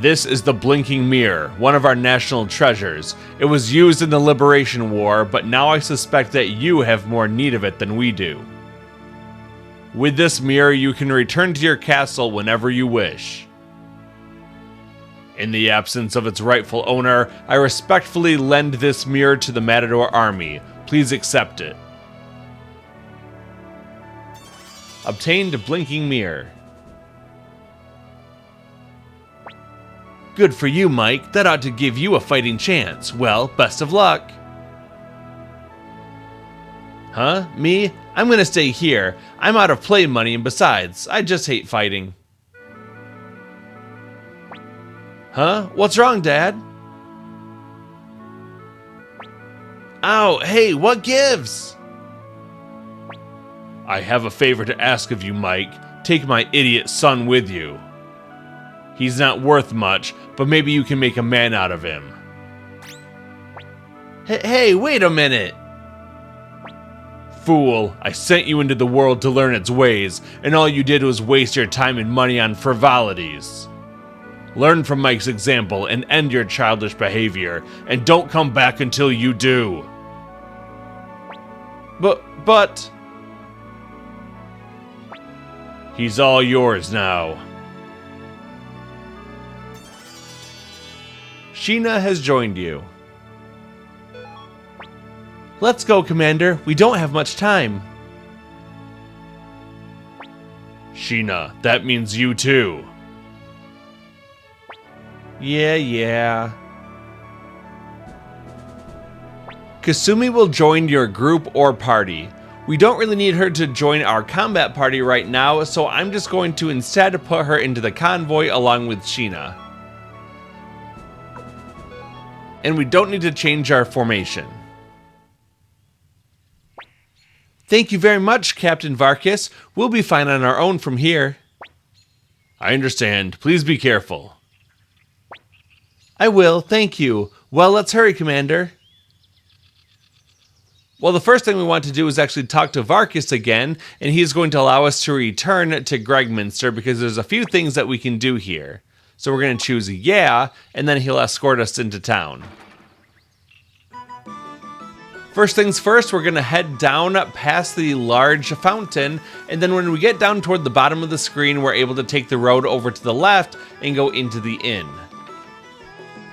This is the Blinking Mirror, one of our national treasures. It was used in the Liberation War, but now I suspect that you have more need of it than we do. With this mirror, you can return to your castle whenever you wish. In the absence of its rightful owner, I respectfully lend this mirror to the Matador army. Please accept it. Obtained Blinking Mirror. Good for you, Mike. That ought to give you a fighting chance. Well, best of luck. Huh? Me? I'm gonna stay here. I'm out of play money, and besides, I just hate fighting. Huh? What's wrong, Dad? Ow, hey, what gives? I have a favor to ask of you, Mike. Take my idiot son with you. He's not worth much, but maybe you can make a man out of him. Hey, wait a minute! Fool, I sent you into the world to learn its ways, and all you did was waste your time and money on frivolities. Learn from Mike's example and end your childish behavior, and don't come back until you do. But... He's all yours now. Sheena has joined you. Let's go, Commander. We don't have much time. Sheena, that means you too. Yeah. Kasumi will join your group or party. We don't really need her to join our combat party right now, so I'm just going to instead put her into the convoy along with Sheena. And we don't need to change our formation. Thank you very much, Captain Varkas. We'll be fine on our own from here. I understand. Please be careful. I will, thank you. Well, let's hurry, Commander. Well, the first thing we want to do is actually talk to Varkas again, and he's going to allow us to return to Gregminster because there's a few things that we can do here. So we're going to choose yeah, and then he'll escort us into town. First things first, we're going to head down past the large fountain, and then when we get down toward the bottom of the screen, we're able to take the road over to the left and go into the inn.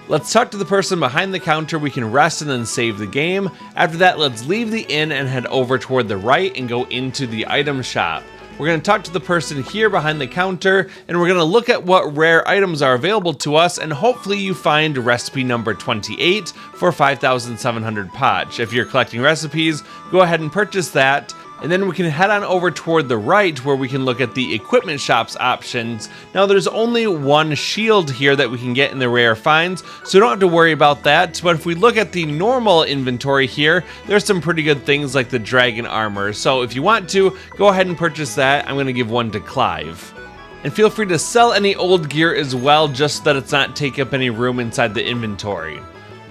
Let's talk to the person behind the counter, we can rest and then save the game. After that, let's leave the inn and head over toward the right and go into the item shop. We're going to talk to the person here behind the counter, and we're going to look at what rare items are available to us, and hopefully you find recipe number 28 for 5,700 potch. If you're collecting recipes, go ahead and purchase that, and then we can head on over toward the right where we can look at the equipment shop's options. Now there's only one shield here that we can get in the rare finds, so don't have to worry about that, but if we look at the normal inventory here, there's some pretty good things like the dragon armor, so if you want to, go ahead and purchase that. I'm going to give one to Clive. And feel free to sell any old gear as well, just so that it's not taking up any room inside the inventory.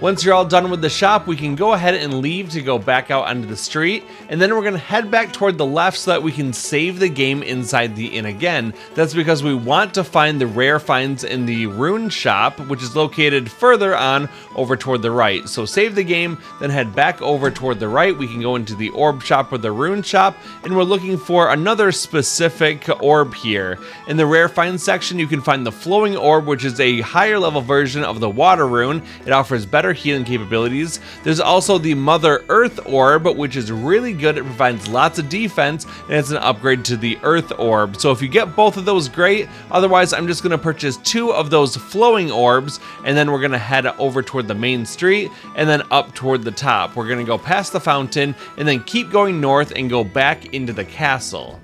Once you're all done with the shop, we can go ahead and leave to go back out onto the street, and then we're going to head back toward the left so that we can save the game inside the inn again. That's because we want to find the rare finds in the rune shop, which is located further on over toward the right. So save the game, then head back over toward the right. We can go into the orb shop or the rune shop, and we're looking for another specific orb here. In the rare finds section, you can find the flowing orb, which is a higher level version of the water rune. It offers better healing capabilities. There's also the Mother Earth Orb, which is really good. It provides lots of defense, and it's an upgrade to the Earth Orb. So if you get both of those, great. Otherwise, I'm just going to purchase 2 of those flowing orbs, and then we're going to head over toward the main street, and then up toward the top. We're going to go past the fountain, and then keep going north and go back into the castle.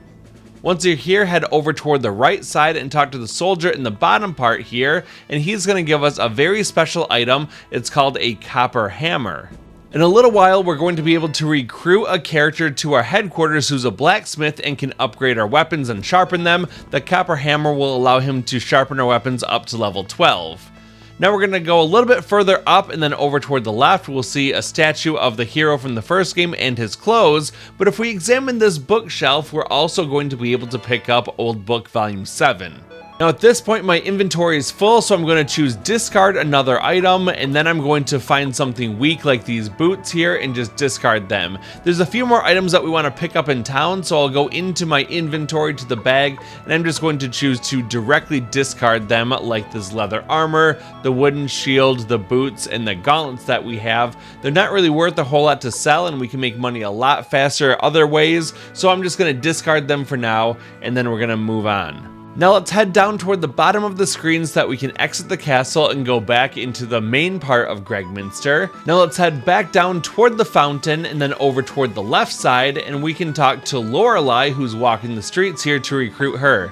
Once you're here, head over toward the right side and talk to the soldier in the bottom part here, and he's going to give us a very special item. It's called a copper hammer. In a little while, we're going to be able to recruit a character to our headquarters who's a blacksmith and can upgrade our weapons and sharpen them. The copper hammer will allow him to sharpen our weapons up to level 12. Now we're going to go a little bit further up, and then over toward the left we'll see a statue of the hero from the first game and his clothes. But if we examine this bookshelf, we're also going to be able to pick up Old Book Volume 7. Now at this point my inventory is full, so I'm going to choose discard another item, and then I'm going to find something weak like these boots here and just discard them. There's a few more items that we want to pick up in town, so I'll go into my inventory to the bag, and I'm just going to choose to directly discard them, like this leather armor, the wooden shield, the boots, and the gauntlets that we have. They're not really worth a whole lot to sell, and we can make money a lot faster other ways, so I'm just going to discard them for now, and then we're going to move on. Now let's head down toward the bottom of the screen so that we can exit the castle and go back into the main part of Gregminster. Now let's head back down toward the fountain and then over toward the left side, and we can talk to Lorelai, who's walking the streets here, to recruit her.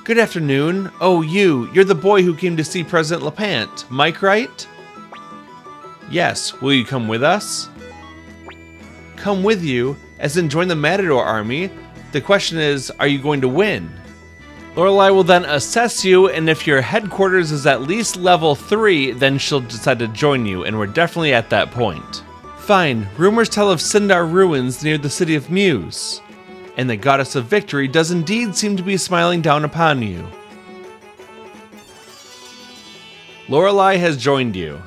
Good afternoon. Oh, you're the boy who came to see President Lepant, Mike, right? Yes, will you come with us? Come with you, as in join the Matador army? The question is, are you going to win? Lorelai will then assess you, and if your headquarters is at least level 3, then she'll decide to join you, and we're definitely at that point. Fine, rumors tell of Sindar ruins near the city of Muse, and the goddess of victory does indeed seem to be smiling down upon you. Lorelai has joined you.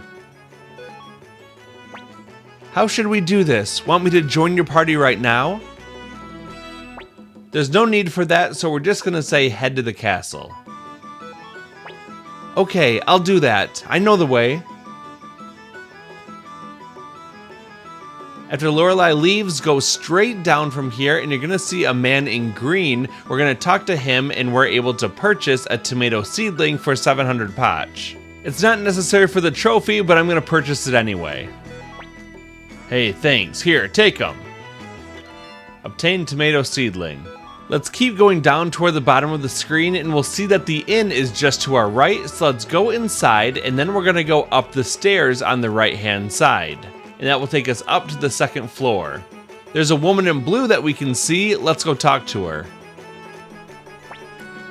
How should we do this? Want me to join your party right now? There's no need for that, so we're just gonna say head to the castle. Okay, I'll do that. I know the way. After Lorelai leaves, go straight down from here, and you're gonna see a man in green. We're gonna talk to him, and we're able to purchase a tomato seedling for 700 potch. It's not necessary for the trophy, but I'm gonna purchase it anyway. Hey, thanks. Here, take them. Obtain tomato seedling. Let's keep going down toward the bottom of the screen, and we'll see that the inn is just to our right, so let's go inside, and then we're going to go up the stairs on the right hand side, and that will take us up to the 2nd floor. There's a woman in blue that we can see. Let's go talk to her.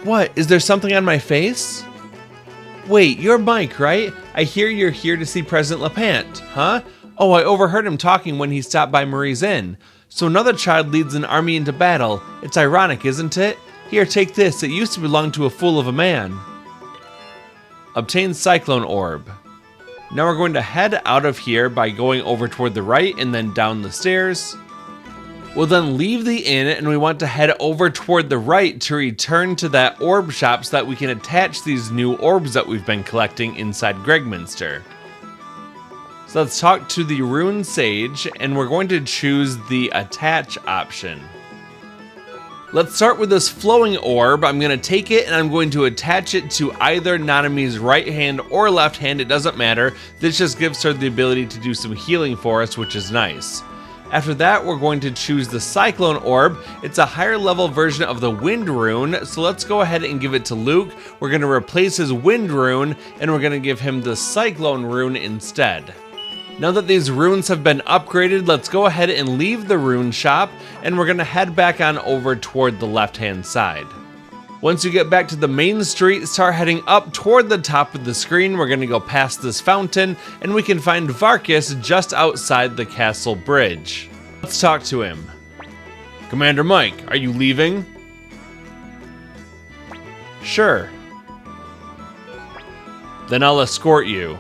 What, is there something on my face? Wait, you're Mike, right? I hear you're here to see President Lepant, huh? Oh, I overheard him talking when he stopped by Marie's inn. So another child leads an army into battle. It's ironic, isn't it? Here, take this. It used to belong to a fool of a man. Obtain Cyclone Orb. Now we're going to head out of here by going over toward the right and then down the stairs. We'll then leave the inn, and we want to head over toward the right to return to that orb shop so that we can attach these new orbs that we've been collecting inside Gregminster. So let's talk to the Rune Sage, and we're going to choose the attach option. Let's start with this flowing orb. I'm going to take it and I'm going to attach it to either Nanami's right hand or left hand. It doesn't matter. This just gives her the ability to do some healing for us, which is nice. After that, we're going to choose the Cyclone Orb. It's a higher level version of the Wind Rune, so let's go ahead and give it to Luke. We're going to replace his Wind Rune, and we're going to give him the Cyclone Rune instead. Now that these runes have been upgraded, let's go ahead and leave the rune shop, and we're going to head back on over toward the left-hand side. Once you get back to the main street, start heading up toward the top of the screen. We're going to go past this fountain, and we can find Varkas just outside the castle bridge. Let's talk to him. Commander Mike, are you leaving? Sure. Then I'll escort you.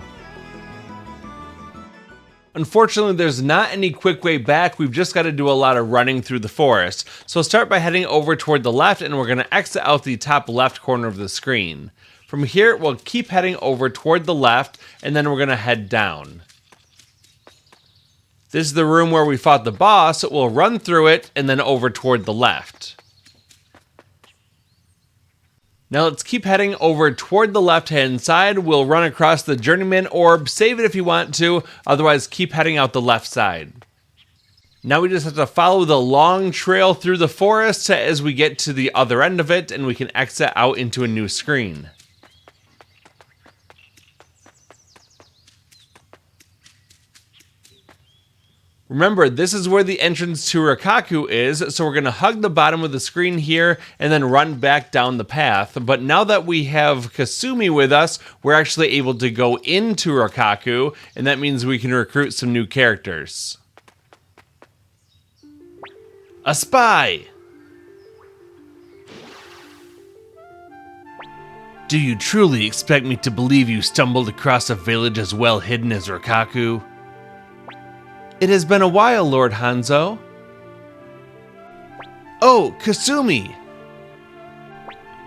Unfortunately, there's not any quick way back. We've just got to do a lot of running through the forest. So start by heading over toward the left, and we're going to exit out the top left corner of the screen. From here, we'll keep heading over toward the left, and then we're going to head down. This is the room where we fought the boss. We'll run through it, and then over toward the left. Now let's keep heading over toward the left-hand side. We'll run across the Journeyman Orb, save it if you want to, otherwise keep heading out the left side. Now we just have to follow the long trail through the forest as we get to the other end of it, and we can exit out into a new screen. Remember, this is where the entrance to Rokkaku is, so we're going to hug the bottom of the screen here and then run back down the path. But now that we have Kasumi with us, we're actually able to go into Rokkaku, and that means we can recruit some new characters. A spy! Do you truly expect me to believe you stumbled across a village as well hidden as Rokkaku? It has been a while, Lord Hanzo. Oh, Kasumi!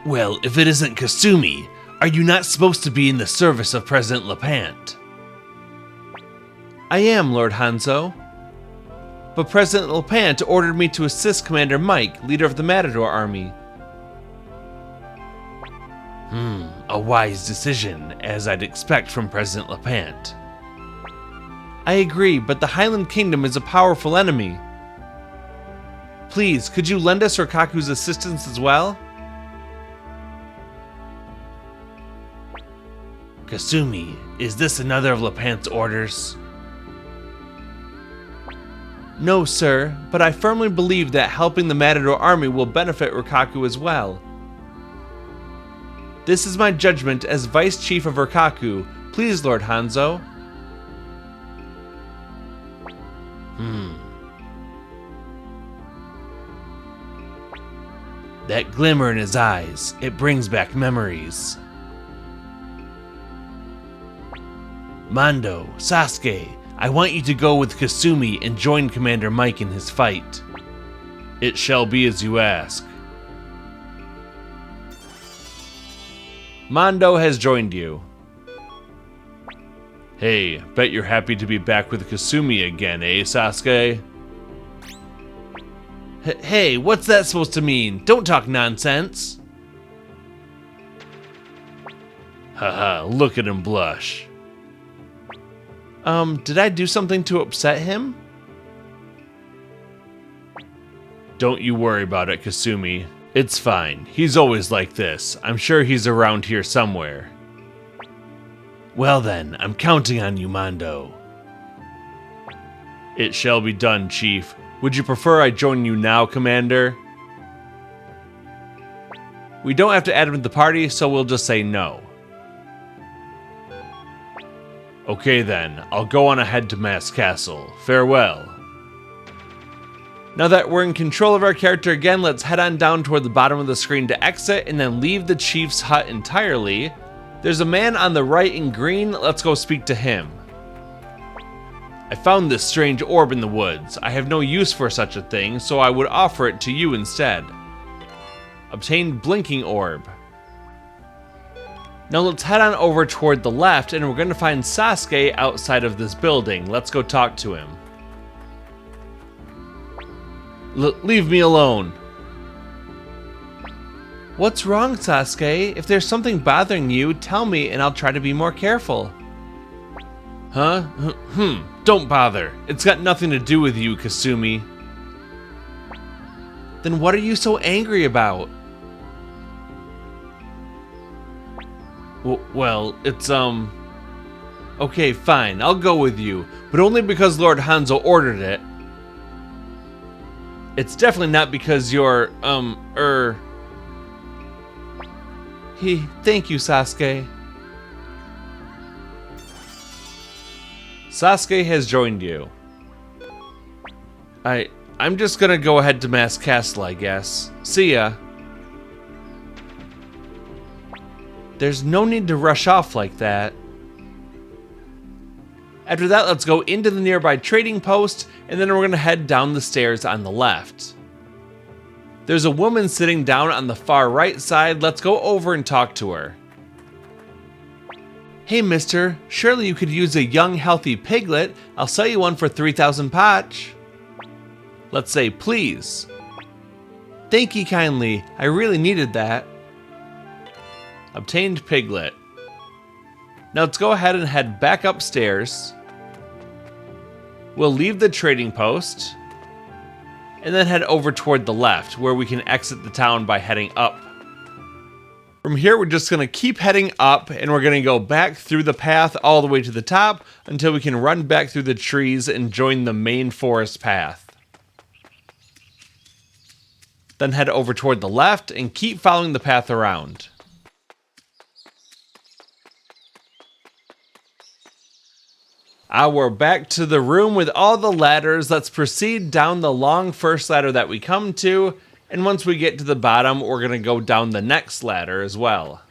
Well, if it isn't Kasumi, are you not supposed to be in the service of President Lepant? I am, Lord Hanzo. But President Lepant ordered me to assist Commander Mike, leader of the Matador Army. A wise decision, as I'd expect from President Lepant. I agree, but the Highland Kingdom is a powerful enemy. Please, could you lend us Rokkaku's assistance as well? Kasumi, is this another of Lepant's orders? No, sir, but I firmly believe that helping the Matador army will benefit Rokkaku as well. This is my judgment as Vice Chief of Rokkaku. Please, Lord Hanzo. That glimmer in his eyes, it brings back memories. Mondo, Sasuke, I want you to go with Kasumi and join Commander Mike in his fight. It shall be as you ask. Mondo has joined you. Hey, bet you're happy to be back with Kasumi again, eh, Sasuke? Hey, what's that supposed to mean? Don't talk nonsense. Haha, look at him blush. Did I do something to upset him? Don't you worry about it, Kasumi. It's fine. He's always like this. I'm sure he's around here somewhere. Well then, I'm counting on you, Mondo. It shall be done, Chief. Would you prefer I join you now, Commander? We don't have to add him to the party, so we'll just say no. Okay then, I'll go on ahead to Mass Castle. Farewell. Now that we're in control of our character again, let's head on down toward the bottom of the screen to exit and then leave the Chief's hut entirely. There's a man on the right in green, let's go speak to him. I found this strange orb in the woods. I have no use for such a thing, so I would offer it to you instead. Obtain Blinking Orb. Now let's head on over toward the left, and we're going to find Sasuke outside of this building. Let's go talk to him. Leave me alone. What's wrong, Sasuke? If there's something bothering you, tell me and I'll try to be more careful. Huh? Don't bother. It's got nothing to do with you, Kasumi. Then what are you so angry about? Well, it's, okay, fine, I'll go with you, but only because Lord Hanzo ordered it. It's definitely not because you're, Thank you, Sasuke. Sasuke has joined you. I'm just gonna go ahead to Mask Castle, I guess. See ya. There's no need to rush off like that. After that, let's go into the nearby trading post, and then we're gonna head down the stairs on the left. There's a woman sitting down on the far right side. Let's go over and talk to her. Hey mister, surely you could use a young healthy piglet. I'll sell you one for 3,000 potch. Let's say please. Thank you kindly, I really needed that. Obtained piglet. Now let's go ahead and head back upstairs. We'll leave the trading post and then head over toward the left where we can exit the town by heading up. From here, we're just going to keep heading up, and we're going to go back through the path all the way to the top until we can run back through the trees and join the main forest path. Then head over toward the left and keep following the path around. We're back to the room with all the ladders. Let's proceed down the long first ladder that we come to. And once we get to the bottom, we're going to go down the next ladder as well.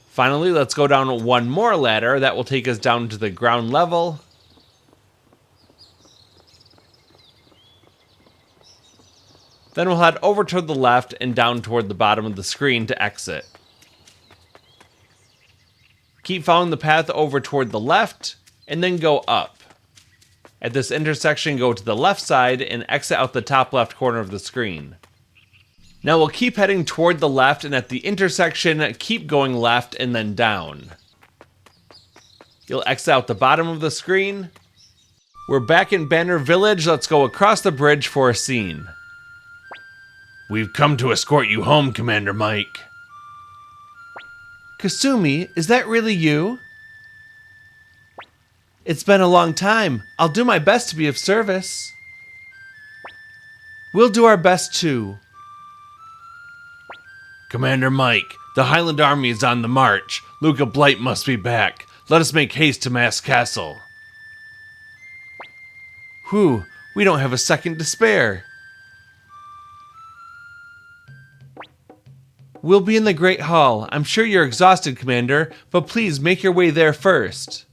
Finally, let's go down one more ladder. That will take us down to the ground level. Then we'll head over to the left and down toward the bottom of the screen to exit. Keep following the path over toward the left, and then go up. At this intersection, go to the left side and exit out the top left corner of the screen. Now we'll keep heading toward the left, and at the intersection, keep going left and then down. You'll exit out the bottom of the screen. We're back in Banner Village. Let's go across the bridge for a scene. We've come to escort you home, Commander Mike. Kasumi, is that really you? It's been a long time. I'll do my best to be of service. We'll do our best too. Commander Mike, the Highland Army is on the march. Luca Blight must be back. Let us make haste to Mask Castle. Whew, we don't have a second to spare. We'll be in the Great Hall. I'm sure you're exhausted, Commander, but please make your way there first.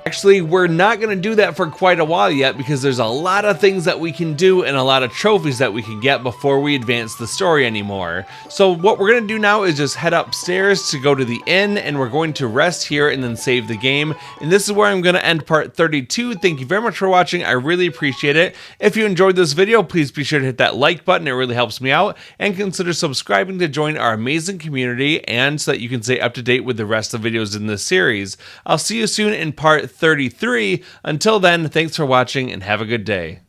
Actually, we're not going to do that for quite a while yet because there's a lot of things that we can do and a lot of trophies that we can get before we advance the story anymore. So what we're going to do now is just head upstairs to go to the inn, and we're going to rest here and then save the game. And this is where I'm going to end part 32. Thank you very much for watching. I really appreciate it. If you enjoyed this video, please be sure to hit that like button. It really helps me out. And consider subscribing to join our amazing community and so that you can stay up to date with the rest of the videos in this series. I'll see you soon in part 33. Until then, thanks for watching and have a good day.